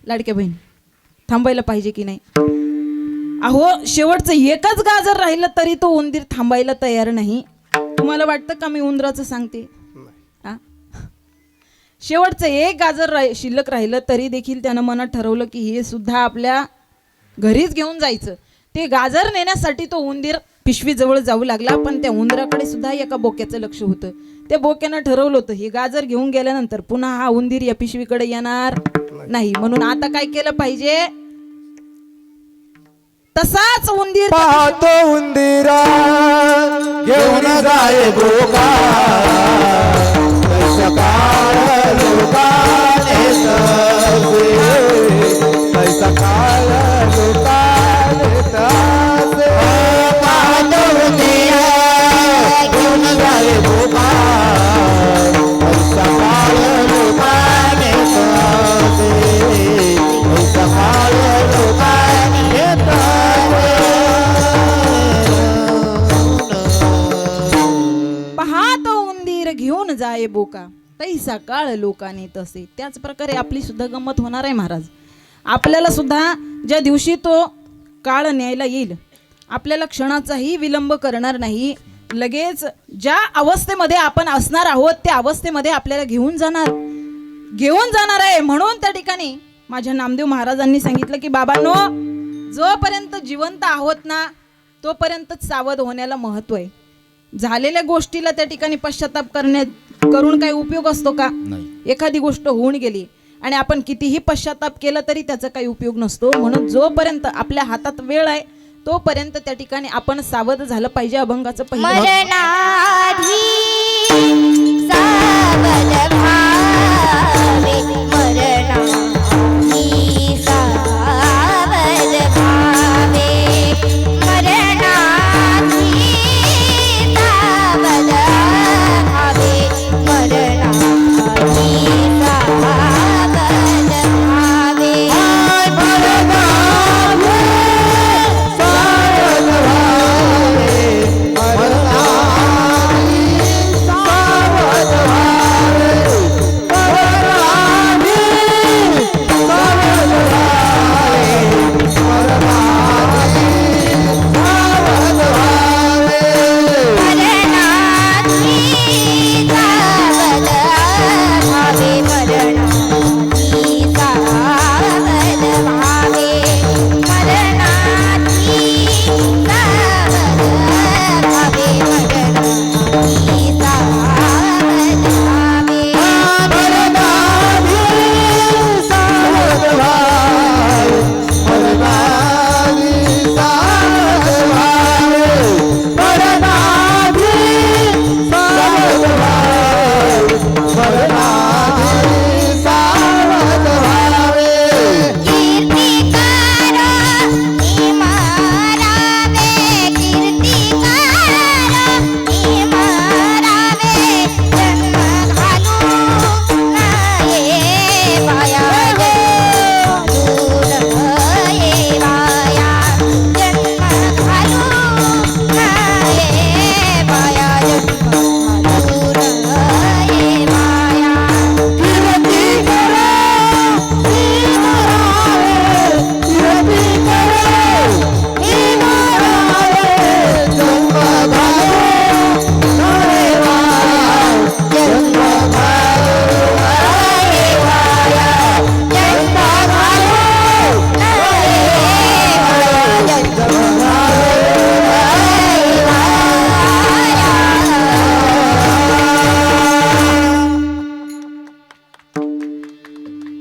लाडक्या बहीण, थांबायला पाहिजे की नाही? अहो शेवटचं एकच गाजर राहिलं तरी तो उंदीर थांबायला तयार नाही. तुम्हाला वाटतं का मी उंदराचं सांगते? शेवटचं एक गाजर शिल्लक राहिलं तरी देखील त्यानं मनात ठरवलं की हे सुद्धा आपल्या घरीच घेऊन जायचं. ते गाजर नेण्यासाठी तो उंदीर पिशवीजवळ जाऊ लागला. पण त्या उंदराकडे सुद्धा एका बोक्याचं लक्ष होतं. त्या बोक्यानं ठरवलं होतं हे गाजर घेऊन गेल्यानंतर पुन्हा हा उंदीर या पिशवीकडे येणार नाही. म्हणून आता काय केलं पाहिजे, तसाच उंदीर पाहतो उंदिरा घेऊन जाय बोका, कैसा काळ लोकाने तसे, कैसा काळ लोकाने तसे. पाहतो उंदिरा घेऊन जाय बोका, कैसा काळ लोकाने तसे, कैसा काळ लोकाने तसे. जावे बोका तैसा काळ लोकाने तसे. त्याच प्रकारे आपली सुद्धा गंमत होणार आहे महाराज. आपल्याला सुद्धा ज्या दिवशी तो काळ न्यायला येईल आपल्याला क्षणाचाही विलंब करणार नाही. लगेच ज्या अवस्थेमध्ये आपण असणार आहोत त्या अवस्थेमध्ये आपल्याला घेऊन जाणार आहे. म्हणून त्या ठिकाणी माझ्या नामदेव महाराजांनी सांगितलं की बाबांनो, जोपर्यंत जिवंत आहोत ना तोपर्यंत सावध होण्याला महत्व आहे. झालेल्या गोष्टीला त्या ठिकाणी पश्चाताप करून काही उपयोग असतो का? एखादी गोष्ट होऊन गेली आणि आपण कितीही पश्चाताप केला तरी त्याचा काही उपयोग नसतो. म्हणून जोपर्यंत आपल्या हातात वेळ आहे तोपर्यंत त्या ठिकाणी आपण सावध झालं पाहिजे. अभंगाचं पहिलं मरणाधी सावध भावे मरणाधी सावध भावे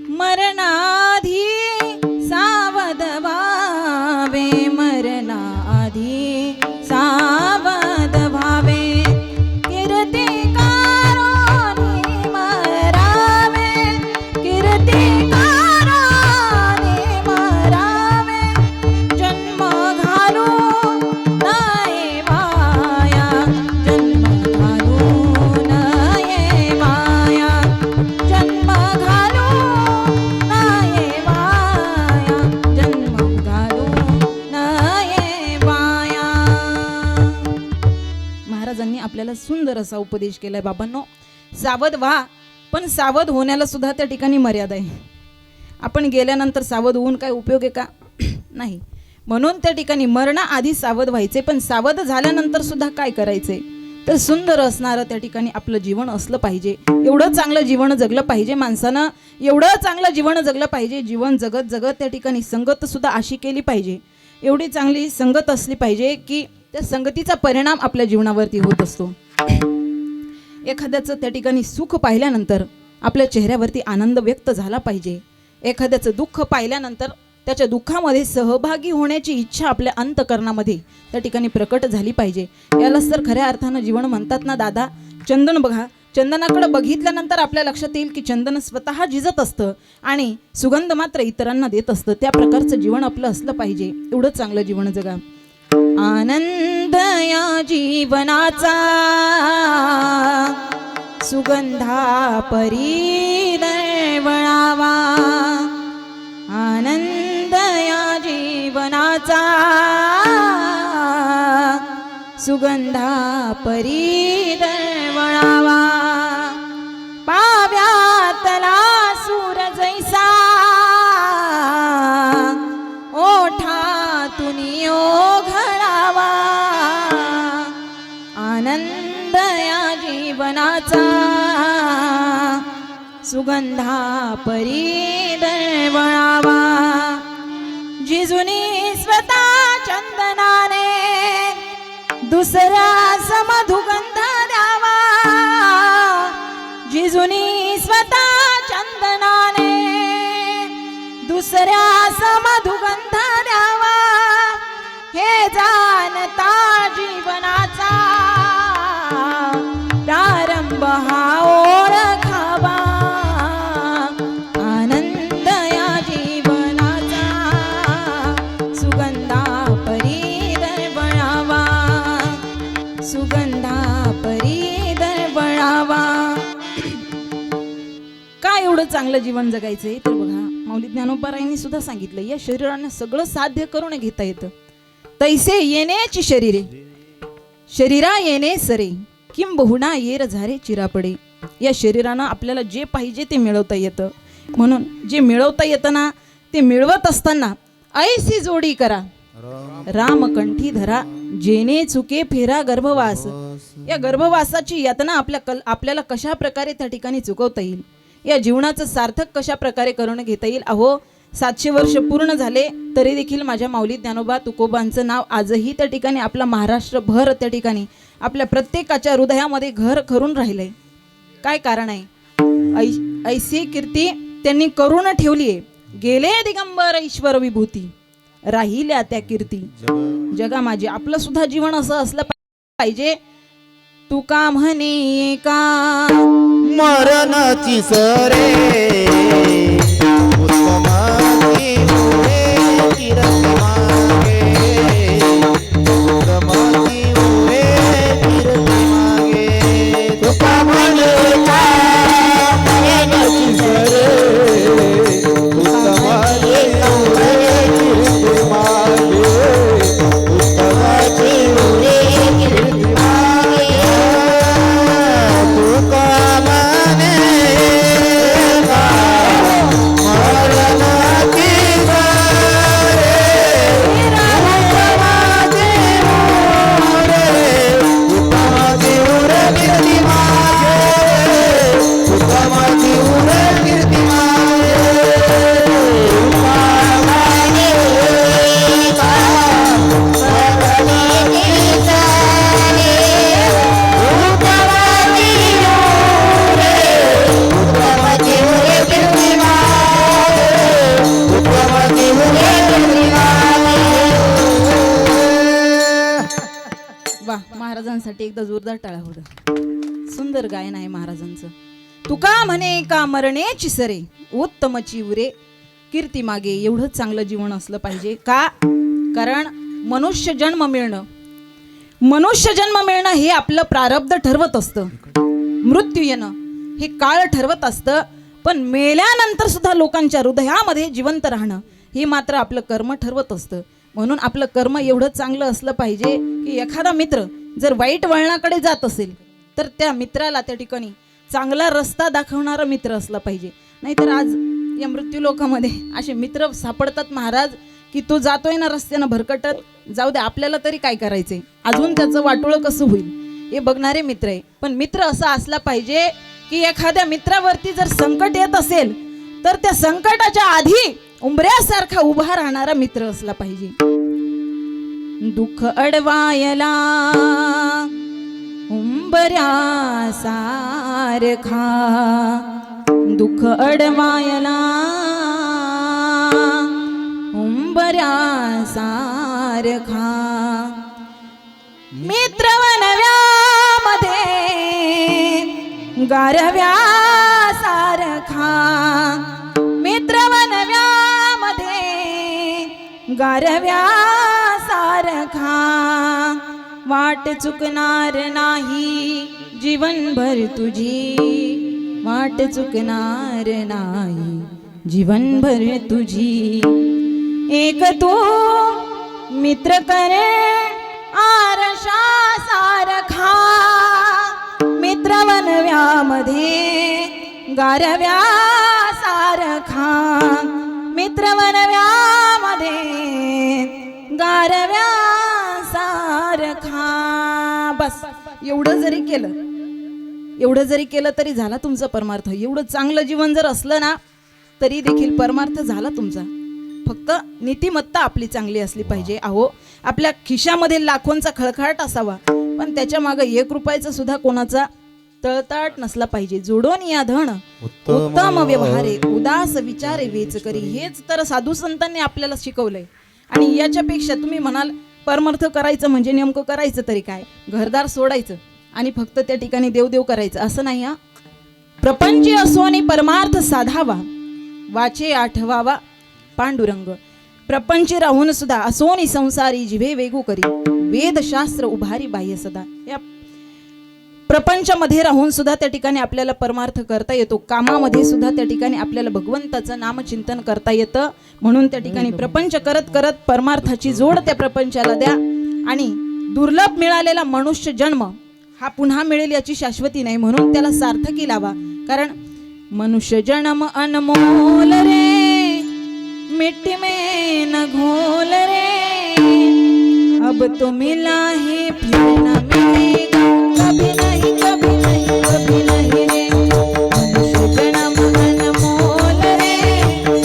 मरणाधी सावध भावे मरणाधी सावध भावे आपल्याला सुंदर असा उपदेश केलाय. बाबांनो, सावध व्हा, पण सावध होण्याला सुद्धा त्या ठिकाणी मर्यादा आहे. आपण गेल्यानंतर सावध होऊन काय उपयोग आहे का? नाही. म्हणून त्या ठिकाणी मरणाआधी सावध व्हायचे, पण सावध झाल्यानंतर सुद्धा काय करायचे तर सुंदर असणारं त्या ठिकाणी आपलं जीवन असलं पाहिजे. एवढं चांगलं जीवन जगलं पाहिजे माणसानं, एवढं चांगलं जीवन जगलं पाहिजे. जीवन जगत जगत त्या ठिकाणी संगत सुद्धा अशी केली पाहिजे, एवढी चांगली संगत असली पाहिजे की त्या संगतीचा परिणाम आपल्या जीवनावरती होत असतो. एखाद्याचं त्या ठिकाणी सुख पाहिल्यानंतर आपल्या चेहऱ्यावरती आनंद व्यक्त झाला पाहिजे. एखाद्याचं दुःख पाहिल्यानंतर त्याच्या दुःखामध्ये सहभागी होण्याची इच्छा आपल्या अंतकरणामध्ये त्या ठिकाणी प्रकट झाली पाहिजे. यालाच तर खऱ्या अर्थानं जीवन म्हणतात ना दादा. चंदन बघा, चंदनाकडे बघितल्यानंतर आपल्या लक्षात येईल की चंदन स्वतः झिजत असतं आणि सुगंध मात्र इतरांना देत असतं. त्या प्रकारचं जीवन आपलं असलं पाहिजे. एवढं चांगलं जीवन जगा. आनंद या जीवनाचा सुगंधा परी दळवळावा. आनंद या जीवनाचा सुगंधा परी दळवळावा. सुगंधा परी दळवळावा जिजुनी स्वतः चंदनाने दुसऱ्या समधुगंध द्यावा जिजुनी स्वतः चंदनाने दुसऱ्या समधुगंध द्यावा हे जानता जीवनाचा प्रारंभ हा ओळखावा आनंद या जीवनाचा सुगंधा परी दळवळावा सुगंधा परी दळवळावा. काय एवढं चांगलं जीवन जगायचंय तर बघा माऊली ज्ञानोबारायांनी सुद्धा सांगितलं या शरीराने सगळं साध्य करून घेता येतं. तैसे येण्याची शरीरे शरीरा येणे सरे किंबहुना येर झारे चिरापडे. या शरीरानं आपल्याला जे पाहिजे ते मिळवता येतं. म्हणून जे मिळवता येतं ना ते मिळवत असताना ऐसी जोडी करा रामकंठी धरा जेने चुके फेरा गर्भवास. या गर्भवासाची यातना आपल्याला कशा प्रकारे त्या ठिकाणी चुकवता येईल या जीवनाचं सार्थक कशा प्रकारे करून घेता येईल. अहो 700 वर्ष पूर्ण झाले तरी देखील माझ्या माऊली ज्ञानोबा तुकोबांचं नाव आजही त्या ठिकाणी आपला महाराष्ट्रभर त्या ठिकाणी आपल्या प्रत्येकाच्या हृदयामध्ये घर करून राहिलंय. काय कारण आहे ऐसी कीर्ती त्यांनी करून ठेवली आहे. गेले दिगंबर ईश्वर विभूती राहिल्या त्या कीर्ती जगा माझे. आपलं सुद्धा जीवन असं असलं पाहिजे. तुका म्हणे का मरणाची सरे उत्तमाची उरे कीर्ती मागे उत्तमाची उरे कीर्ती मागे तुका म्हणे का मरणाची सरे उत्तमाची उरे कीर्ती मागे उत्तमाची उरे कीर्ती मागे तुका महाराजांसाठी एकदा जोरदार टाळ्या होऊ द्या. सुंदर गायन आहे महाराजांचं. तुका म्हणे का मरण्याची सरे उत्तमची उरे कीर्ती मागे. एवढं चांगलं जीवन असलं पाहिजे. का कारण मनुष्य जन्म मिळणं हे आपलं प्रारब्ध ठरवत असतं. मृत्यू येणं हे काळ ठरवत असतं. पण मेल्यानंतर सुद्धा लोकांच्या हृदयामध्ये जिवंत राहणं हे मात्र आपलं कर्म ठरवत असतं. म्हणून आपलं कर्म एवढं चांगलं असलं पाहिजे की एखादा मित्र जर वाईट वळणाकडे जात असेल तर त्या मित्राला त्या ठिकाणी चांगला रस्ता दाखवणारा मित्र असला पाहिजे. नाहीतर आज या मृत्यू लोकामध्ये असे मित्र सापडतात महाराज की तो जातोय ना रस्त्यानं भरकटत, जाऊ दे आपल्याला तरी काय करायचंय, अजून त्याचं वाटोळं कसं होईल हे बघणारे मित्र आहे. पण मित्र असा असला पाहिजे की एखाद्या मित्रावरती जर संकट येत असेल तर त्या संकटाच्या आधी उंबऱ्यासारखा उभा राहणारा मित्र असला पाहिजे. दुःख अडवायला उंबऱ्यासारखा दुःख अडवायला उंबऱ्यासारखा मित्रवनव्यामध्ये गारव्यासारखा मित्रवनव्यामध्ये गारव्यासारखा वाट चुकणार नाही जीवनभर तुझी वाट चुकणार नाही जीवनभर तुझी. एक तू मित्र करे आरशा सारखा मित्रवनव्यामध्ये गारव्या सारखा मित्रवनव्यामध्ये गारव्या सारखा. बस एवढं जरी केलं एवढं जरी केलं तरी झाला तुमचा परमार्थ. एवढं चांगलं जीवन जर असलं ना तरी देखील परमार्थ झाला तुमचा. फक्त नीतिमत्ता आपली चांगली असली पाहिजे. अहो, आपल्या खिशामध्ये लाखोंचा खळखळाट असावा, पण त्याच्या मागे 1 रुपयाचा सुद्धा कोणाचा तळताट नसला पाहिजे. जोडून या धन उत्तम व्यवहारे, उदास विचारे वेच करी. हेच तर साधू संतांनी आपल्याला शिकवलंय. आणि याच्यापेक्षा तुम्ही म्हणाल परमार्थ करायचं म्हणजे नेमकं करायचं तरी काय? घरदार सोडायचं आणि फक्त त्या ठिकाणी देवदेव करायचं असं नाही. हा, प्रपंच असोनी परमार्थ साधावा, वाचे आठवावा पांडुरंग. प्रपंची राहून सुद्धा असोनी संसारी जिभे वेगू करी, वेदशास्त्र उभारी बाह्य सदा. या प्रपंचामध्ये राहून सुद्धा त्या ठिकाणी आपल्याला परमार्थ करता येतो. कामामध्ये सुद्धा त्या ठिकाणी आपल्याला भगवंताचं नामचिंतन करता येतं. म्हणून त्या ठिकाणी प्रपंच करत करत परमार्थाची जोड त्या प्रपंचाला द्या. आणि दुर्लभ मिळालेला मनुष्य जन्म हा पुन्हा मिळेल याची शाश्वती नाही, म्हणून त्याला सार्थकी लावा. कारण मनुष्य जन्म अनमोल रे, मिट्टी में न घोल रे, अब तो मिला है फिर न मिलेगा, कभी नहीं कभी नहीं कभी नहीं रे. मनुष्य जन्म अनमोल रे,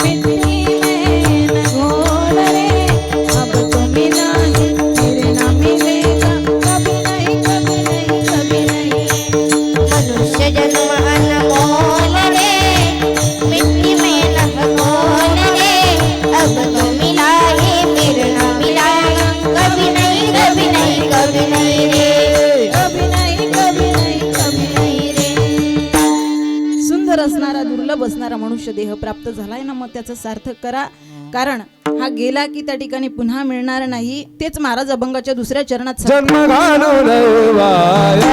मिट्टी में न घोल रे, अब तो मिला है फिर न मिलेगा, कभी नहीं कभी नहीं कभी नहीं. मनुष्य जन्म अनमोल रे, मिट्टी में न घोल रे, अब तो मिला है फिर न मिला, कभी नहीं कभी नहीं कभी नहीं रे. कभी नाही कभी नाही कभी नाही रे. सुंदर असणारा दुर्लभ असणारा मनुष्य देह प्राप्त झालाय ना, मग त्याचं सार्थक करा. कारण हा गेला की त्या ठिकाणी पुन्हा मिळणार नाही. तेच महाराज अभंगाच्या दुसऱ्या चरणात जन्म घालून वाया,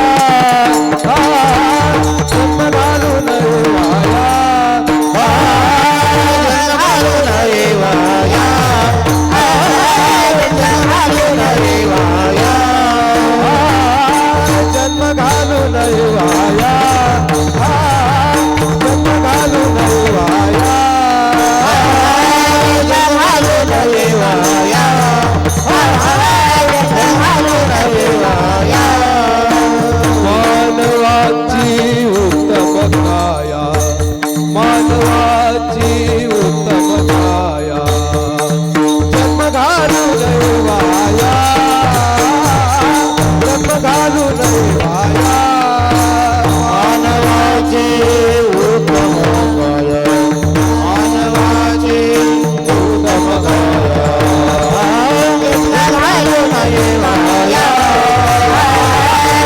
जन्म घालून वाया, जन्म घालून वाया, जन्म घालून वाया, जन्म घालून वाया, जन्म घालून वाया, मानवाची उत्तम काया, मानवाची उत्तम काया, जन्म घालून वाया, जन्म घालून वाया, मानवाची उत्तम काया, मानवाची उत्तम काया,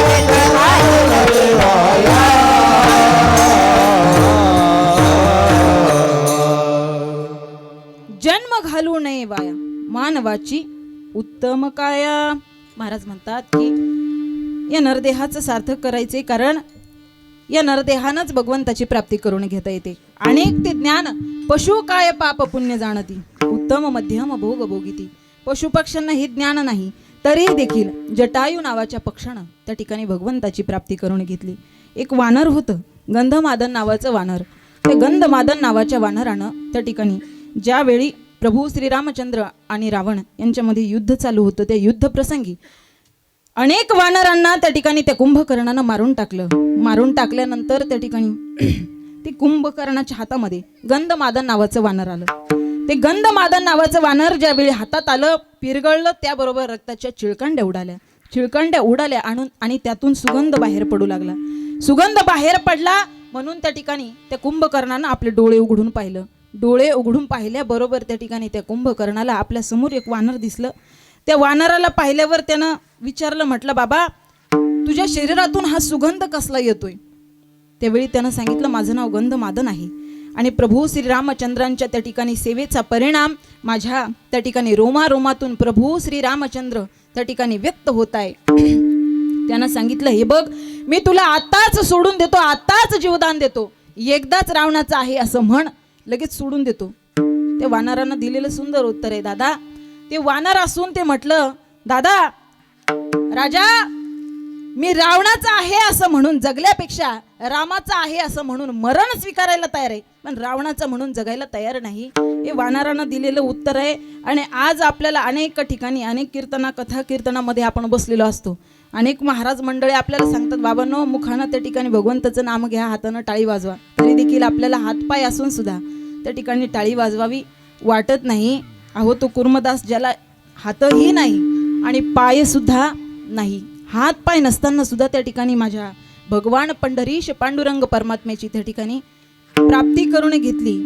जन्म घालून वाया, जन्म घालू नये वाया, मानवाची उत्तम काया. महाराज म्हणतात की या नरदेहाचं सार्थक करायचे, कारण या नरदेहानंच भगवंताची प्राप्ती करून घेता येते. अनेक ते ज्ञान पशु काय पाप पुण्य जाणती, उत्तम मध्यम भोग भोगिती. पशुपक्ष्यांना हे ज्ञान नाही, तरी देखील जटायू नावाच्या पक्षानं त्या ठिकाणी भगवंताची प्राप्ती करून घेतली. एक वानर होतं, गंधमादन नावाचं वानर. ते गंधमादन नावाच्या वानरानं त्या ठिकाणी ज्यावेळी प्रभू श्रीरामचंद्र आणि रावण यांच्यामध्ये युद्ध चालू होतं, त्या युद्ध प्रसंगी अनेक वानरांना त्या ठिकाणी त्या कुंभकर्णानं मारून टाकलं. मारून टाकल्यानंतर त्या ठिकाणी ते कुंभकर्णाच्या हातामध्ये गंधमादन नावाचं वानर आलं. ते गंधमादन नावाचं वानर ज्यावेळी हातात आलं, पिरगळलं, त्याबरोबर रक्ताच्या चिळकांड्या उडाल्या आणि त्यातून सुगंध बाहेर पडू लागला. सुगंध बाहेर पडला म्हणून त्या ठिकाणी त्या कुंभकर्णानं आपले डोळे उघडून पाहिलं. डोळे उघडून पाहिल्याबरोबर त्या ठिकाणी त्या कुंभकर्णाला आपल्या समोर एक वानर दिसलं. त्या वानराला पाहिल्यावर त्यानं विचारलं, म्हटलं, बाबा तुझ्या शरीरातून हा सुगंध कसला येतोय? त्यावेळी त्यानं सांगितलं, माझं नाव गंधमादन आहे आणि प्रभू श्रीरामचंद्रांच्या त्या ठिकाणी सेवेचा परिणाम माझ्या त्या ठिकाणी रोमारोमातून प्रभू श्रीरामचंद्र त्या ठिकाणी व्यक्त होत आहे. त्यानं सांगितलं, हे बघ, मी तुला आताच सोडून देतो, आताच जीवदान देतो, एकदाच रावणाचं आहे असं म्हण, लगेच सोडून देतो. त्या वानरानं दिलेलं सुंदर उत्तर आहे, दादा. ते वानर असून ते म्हटलं, दादा राजा, मी रावणाचा आहे असं म्हणून जगल्यापेक्षा रामाचा आहे असं म्हणून मरण स्वीकारायला तयार आहे, पण रावणाचं म्हणून जगायला तयार नाही. हे वानरानं दिलेलं उत्तर आहे. आणि आज आपल्याला अनेक ठिकाणी अनेक कथा कीर्तनामध्ये आपण बसलेलो असतो अनेक महाराज मंडळी आपल्याला सांगतात, बाबांनो मुखानं त्या ठिकाणी भगवंताचं नाम घ्या, हातानं टाळी वाजवा. तरी देखील आपल्याला हातपाय असून सुद्धा त्या ठिकाणी टाळी वाजवावी वाटत नाही. अहो तो कुर्मदास ज्याला हातही नाही आणि पाय सुद्धा नाही, हात पाय नसताना सुद्धा त्या ठिकाणी माझ्या भगवान पंढरीश पांडुरंग परमात्म्याची त्या ठिकाणी प्राप्ती करून घेतली.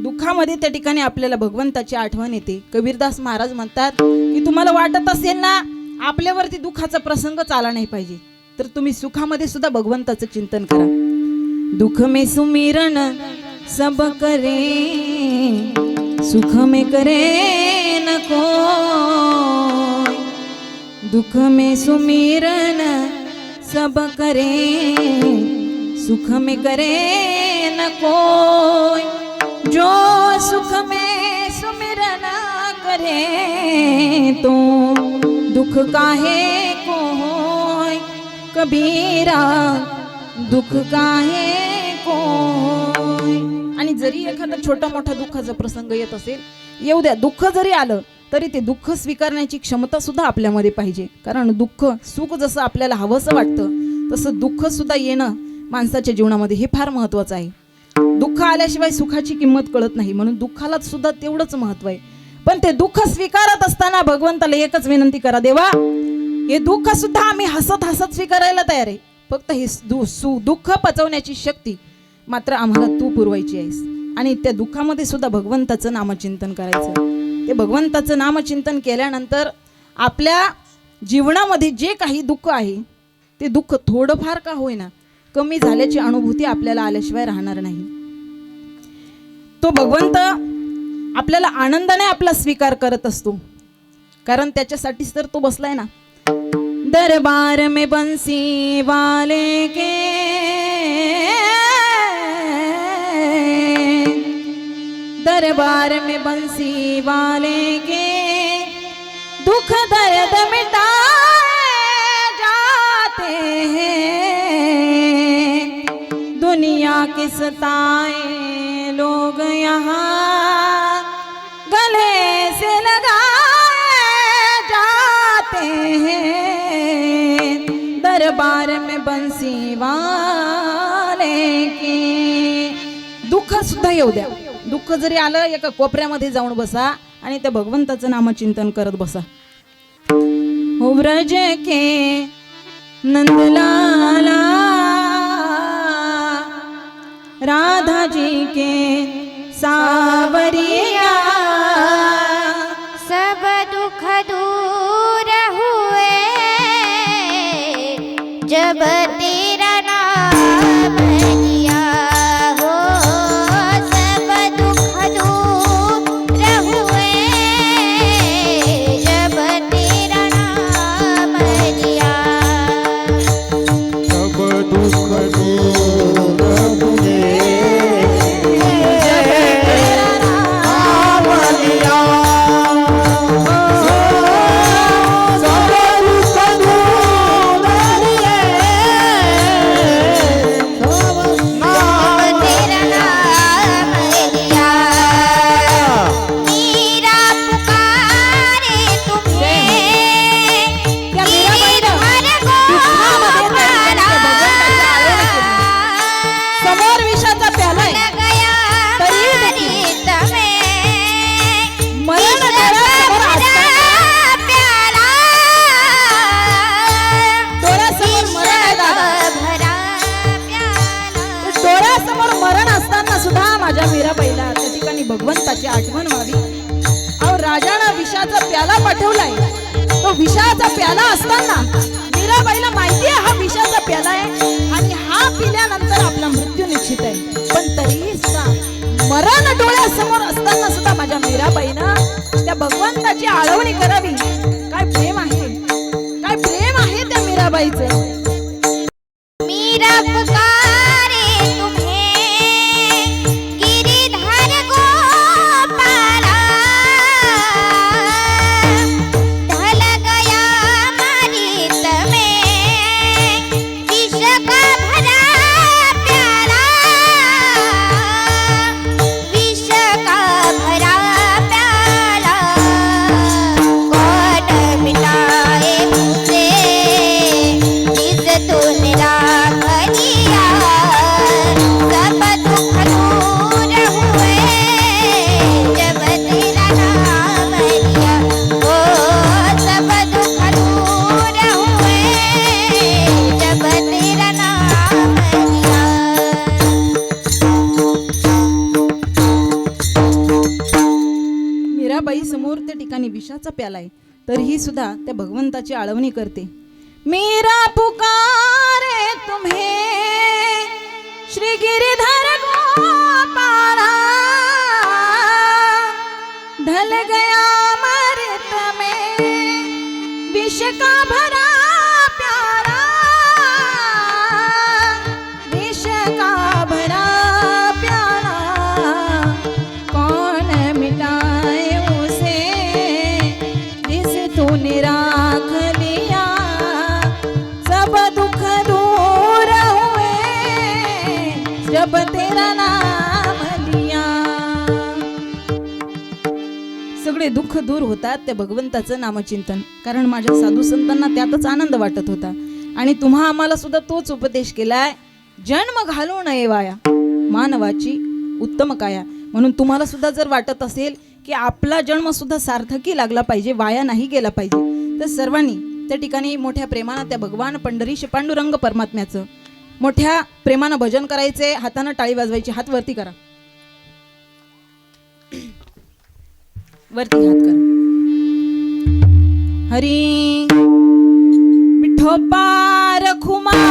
दुःखामध्ये त्या ठिकाणी आपल्याला भगवंताची आठवण येते. कबीरदास महाराज म्हणतात की तुम्हाला वाटत असेल ना आपल्यावरती दुःखाचा प्रसंग चाला नाही पाहिजे, तर तुम्ही सुखामध्ये सुद्धा भगवंताचं चिंतन करा. दुःख में सुमिरन सब करे, सुख में करे न कोई. दुख में सुमिरन सब करे, सुख में करे न कोई. जो सुख में सुमिरन करे तो दुख काहे को होय. कबीरा दुख काहे को होय. आणि जरी एखादा छोटा मोठा दुःखाचा प्रसंग येत असेल, येऊ द्या. दुःख जरी आलं तरी ते दुःख स्वीकारण्याची क्षमता सुद्धा आपल्यामध्ये पाहिजे. कारण दुःख सुख जसं आपल्याला हवंसं वाटतं तसं दुःख सुद्धा येणं माणसाच्या जीवनामध्ये हे फार महत्त्वाचं आहे. दुःख आल्याशिवाय सुखाची किंमत कळत नाही, म्हणून दुःखाला सुद्धा तेवढंच महत्त्व आहे. पण ते दुःख स्वीकारत असताना भगवंताला एकच विनंती करा, देवा हे दुःख सुद्धा आम्ही हसत हसत स्वीकारायला तयार आहे, फक्त हे दुःख पचवण्याची शक्ती मात्र आम्हाला तू पुरवायची आहेस. आणि त्या दुःखामध्ये सुद्धा भगवंताचं नामचिंतन करायचं. ते भगवंताचं नामचिंतन केल्यानंतर आपल्या जीवनामध्ये जे काही दुःख आहे ते दुःख थोडंफार का होईना कमी झाल्याची अनुभूती आपल्याला आल्याशिवाय राहणार नाही. तो भगवंत आपल्याला आनंदाने आपला स्वीकार करत असतो, कारण त्याच्यासाठीच तर तो बसलाय ना. दरबार में बंसी वाले के, दरबार में बंसी वाले के, दुख दर्द मिटाए जाते हैं. दुनिया के सताए लोग यहाँ गले से लगाए जाते हैं. दरबार में बंसी वाले के. दुःख सुद्धा येऊ द्या. दुःख जरी आलं एका कोपऱ्यामध्ये जाऊन बसा आणि त्या भगवंताचं नामचिंतन करत बसा. हो व्रज के नंदलाला, राधा जी के सावरिया, सब दुख दूर हुए जब तेरा नाम लिया हो. सब दुख दूर हुए जब तेरा नाम लिया. सब दुख दूर हुए नाम लिया. सब दुख दूर हुए नाम तेरा नाम लिया. मीरा पुकारे तुम्हें, त्या मीराबाईनं गिरधर समोर विषाचा प्याला आहे, गया तरी देखील मरण डोळ्यासमोर असताना, प्याला डोळ्यासमोर मरण आहे दादा. भरा प्याला. डोळ्यासमोर मरण असताना सुद्धा माझ्या मीराबाईला त्या ठिकाणी भगवंताची आठवण व्हावी. अहो राजानं विषाचा प्याला पाठवलाय, तो विषाचा प्याला असताना मीराबाईला माहिती आहे हा विषाचा प्याला आहे आणि हा पिल्यानंतर आपला मृत्यू निश्चित आहे. पण तरीही सुद्धा मरण डोळ्यासमोर असताना सुद्धा माझ्या मीराबाईनं त्या भगवंताची आळवणी करावी. काय प्रेम आहे, काय प्रेम आहे त्या मीराबाईचं. मीरा पुकारे तुम्हें, गिरिधर गोपाला. ढल गया मरीत में विष का भरा प्याला. विष का भरा प्याला. कौन मिटाए मुझसे मीराबाई समोर त्या ठिकाणी विषाचा प्याला आहे, तरीही सुद्धा त्या भगवंताची आळवणी करते. मीरा पुकारे तुम्हे श्री गिरिधर गोपाला, ढल गया अमृत में विष का भरा प्याला, विष का भरा प्याला कौन मिटाए उसे जिसे तूने राख लिया, सब दुख दूर हुए जब तेरा नाम लिया. सगळे दुःख दूर होतात त्या भगवंताचं नामचिंतन, कारण माझ्या साधू संतांना त्यातच आनंद वाटत होता. आणि तुम्हा आम्हाला सुद्धा तोच उपदेश केलाय, जन्म घालू नये वाया मानवाची उत्तम काया. म्हणून तुम्हाला सुद्धा जर वाटत असेल की आपला जन्म सुद्धा सार्थकी लागला पाहिजे, वाया नाही गेला पाहिजे, तर सर्वांनी त्या ठिकाणी मोठ्या प्रेमानं त्या भगवान पंढरीश पांडुरंग परमात्म्याचं मोठ्या प्रेमानं भजन करायचे. हातानं टाळी वाजवायची, हात वरती करा, वरती हात करा. हरी विठोबा रखुमाई,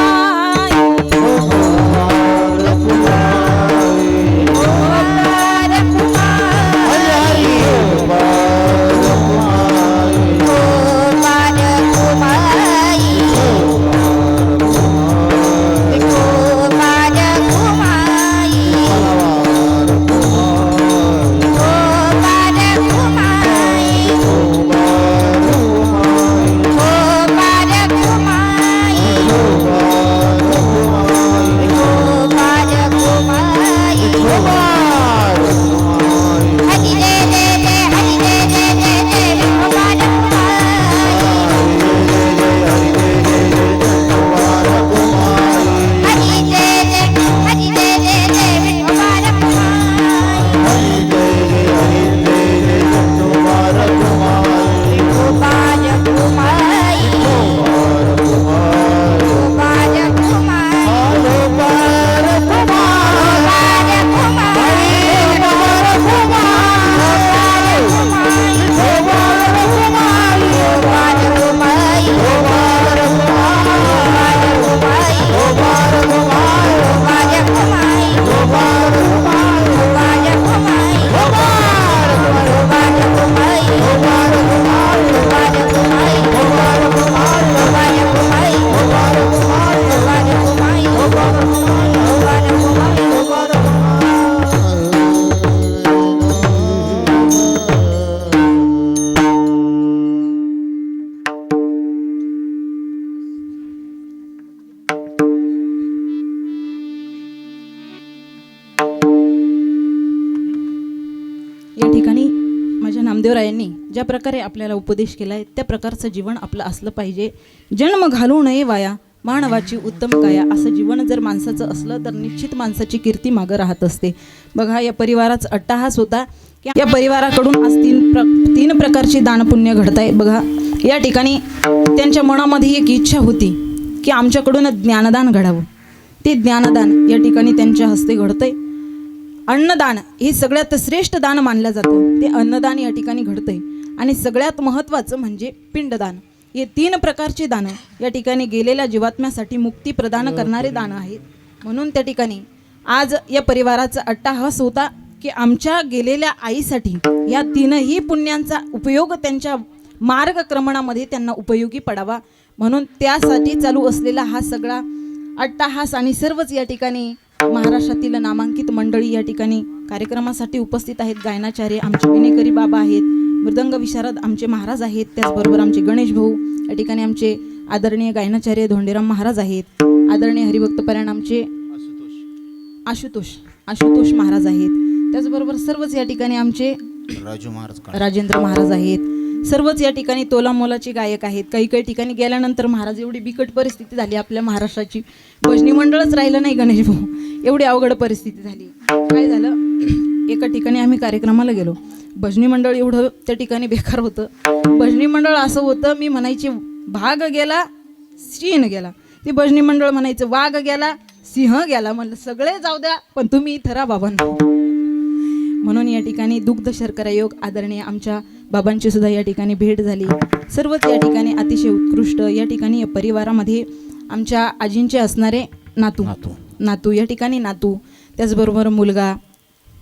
या ठिकाणी माझ्या नामदेवरायांनी ज्या प्रकारे आपल्याला उपदेश केलाय त्या प्रकारचं जीवन आपलं असलं पाहिजे. जन्म घालू नये वाया मानवाची उत्तम काया, असं जीवन जर माणसाचं असलं तर निश्चित माणसाची कीर्ती मागं राहत असते. बघा, या परिवाराचा अट्टाहास होता की या परिवाराकडून आज तीन प्रकारची दानपुण्य घडत आहे. बघा, या ठिकाणी त्यांच्या मनामध्ये एक इच्छा होती की आमच्याकडून ज्ञानदान घडावं. ते ज्ञानदान या ठिकाणी त्यांच्या हस्ते घडतंय. अन्नदान हे सगळ्यात श्रेष्ठ दान मानलं जातं, ते अन्नदान या ठिकाणी घडतंय. आणि सगळ्यात महत्त्वाचं म्हणजे पिंडदान. हे 3 प्रकारचे दान या ठिकाणी गेलेल्या जीवात्म्यासाठी मुक्ती प्रदान करणारे दान आहेत. म्हणून त्या ठिकाणी आज या परिवाराचा अट्टाहास होता की आमच्या गेलेल्या आईसाठी या 3ही पुण्यांचा उपयोग त्यांच्या मार्गक्रमणामध्ये त्यांना उपयोगी पडावा, म्हणून त्यासाठी चालू असलेला हा सगळा अट्टाहास. आणि सर्वच या ठिकाणी महाराष्ट्रातील नामांकित मंडळी या ठिकाणी कार्यक्रमासाठी उपस्थित आहेत. गायनाचार्य आमचे विनेकरी बाबा आहेत, मृदंग विशारद आमचे महाराज आहेत, त्याचबरोबर आमचे गणेश भाऊ या ठिकाणी आमचे आदरणीय गायनाचार्य धोंडेराम महाराज आहेत, आदरणीय हरिभक्तपरायण आमचे आशुतोष महाराज आहेत, त्याचबरोबर सर्वच या ठिकाणी आमचे राजेंद्र महाराज आहेत. सर्वच या ठिकाणी तोला मोलाचे गायक आहेत. काही ठिकाणी गेल्यानंतर महाराज एवढी बिकट परिस्थिती झाली आपल्या महाराष्ट्राची, भजनी मंडळच राहिलं नाही गणेश भाऊ, एवढी अवघड परिस्थिती झाली. काय झालं, एका ठिकाणी आम्ही कार्यक्रमाला गेलो, भजनी मंडळ एवढं त्या ठिकाणी बेकार होतं. भजनी मंडळ असं होतं, मी म्हणायचे भाग गेला शीन गेला, ते भजनी मंडळ म्हणायचं वाघ गेला सिंह गेला. म्हणलं सगळे जाऊ द्या पण तुम्ही इथं राहा बाबांना. म्हणून या ठिकाणी दुग्ध शर्करा योग आदरणीय आमच्या बाबांची सुद्धा या ठिकाणी भेट झाली. सर्वच या ठिकाणी अतिशय उत्कृष्ट. या ठिकाणी या परिवारामध्ये आमच्या आजींचे असणारे नातू या ठिकाणी नातू, त्याचबरोबर मुलगा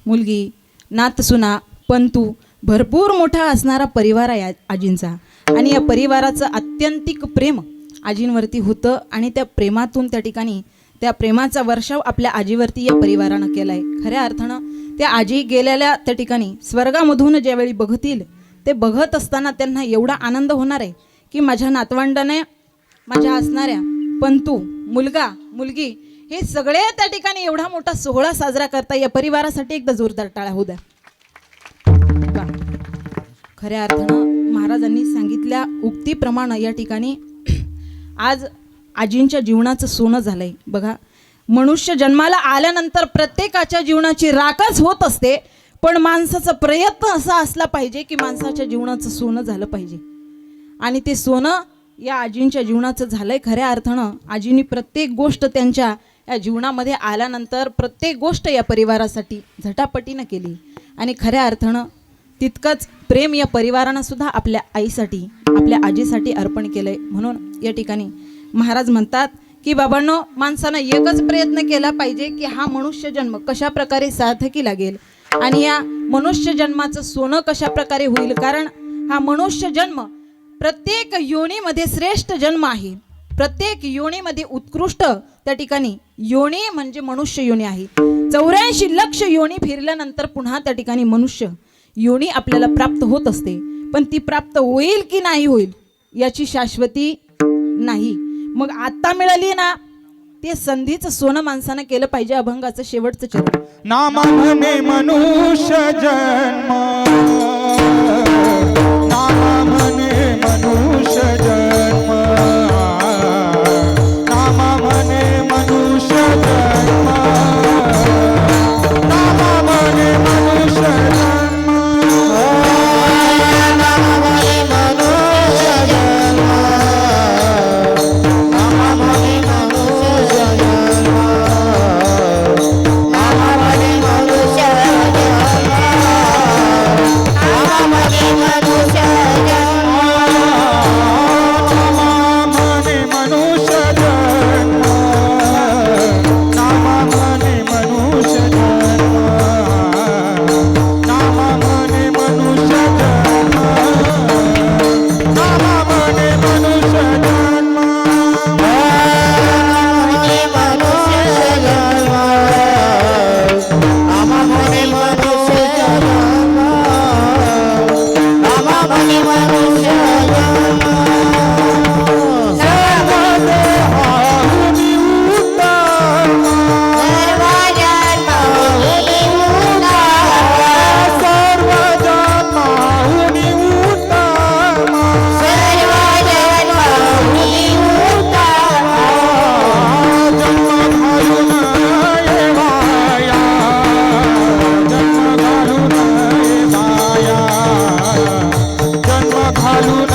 मुलगी, नातसुना, पंतू, भरपूर मोठा असणारा परिवार आहे आजींचा. आणि या परिवाराचं आत्यंतिक प्रेम आजींवरती होतं आणि त्या प्रेमातून त्या ठिकाणी त्या प्रेमाचा वर्षाव आपल्या आजीवरती या परिवारानं केला आहे. खऱ्या अर्थानं त्या आजी गेलेल्या त्या ठिकाणी स्वर्गामधून ज्यावेळी बघतील ते बघत असताना त्यांना एवढा आनंद होणार आहे की माझ्या नातवंडाने माझ्या असणाऱ्या पंतू, मुलगा मुलगी हे सगळे त्या ठिकाणी एवढा मोठा सोहळा साजरा करता. या परिवारासाठी एकदा जोरदार टाळ्या होऊ द्या. वा. खऱ्या अर्थानं महाराजांनी सांगितल्या उक्तीप्रमाणे या ठिकाणी आज आजींच्या जीवनाचं सोनं झालंय. बघा, मनुष्य जन्माला आल्यानंतर प्रत्येकाच्या जीवनाची राखच होत असते, पण माणसाचा प्रयत्न असा असला पाहिजे की माणसाच्या जीवनाचं सोनं झालं पाहिजे. आणि ते सोनं या आजींच्या जीवनाचं झालंय. खऱ्या अर्थानं आजींनी प्रत्येक गोष्ट त्यांच्या या जीवनामध्ये आल्यानंतर प्रत्येक गोष्ट या परिवारासाठी झटापटीनं केली. आणि खऱ्या अर्थानं तितकंच प्रेम या परिवारानं सुद्धा आपल्या आईसाठी आपल्या आजीसाठी अर्पण केलंय. म्हणून या ठिकाणी महाराज म्हणतात की बाबांनो, माणसानं एकच प्रयत्न केला पाहिजे की हा मनुष्य जन्म कशा प्रकारे सार्थकी लागेल आणि या मनुष्य जन्माचं सोनं कशा प्रकारे होईल. कारण हा मनुष्य जन्म प्रत्येक योनीमध्ये श्रेष्ठ जन्म आहे. प्रत्येक योनीमध्ये उत्कृष्ट त्या ठिकाणी योनी म्हणजे मनुष्य योनी आहे. 84 लक्ष योनी फिरल्यानंतर पुन्हा त्या ठिकाणी मनुष्य योनी आपल्याला प्राप्त होत असते. पण ती प्राप्त होईल की नाही होईल याची शाश्वती नाही. मग आता मिळाली ना, ते संधीचं सोनं माणसानं केलं पाहिजे. अभंगाचं शेवटचं चरण. नामा म्हणे मनुष्य जन्म, नामा म्हणे मनुष्य जन्म, नामा म्हणे मनुष्य जन्म, नामा म्हणे मनुष्य जन्म, नामा म्हणे मनुष्य जन्म, नामा म्हणे मनुष्य जन्म, नामा म्हणे मनुष्य जन्म घालून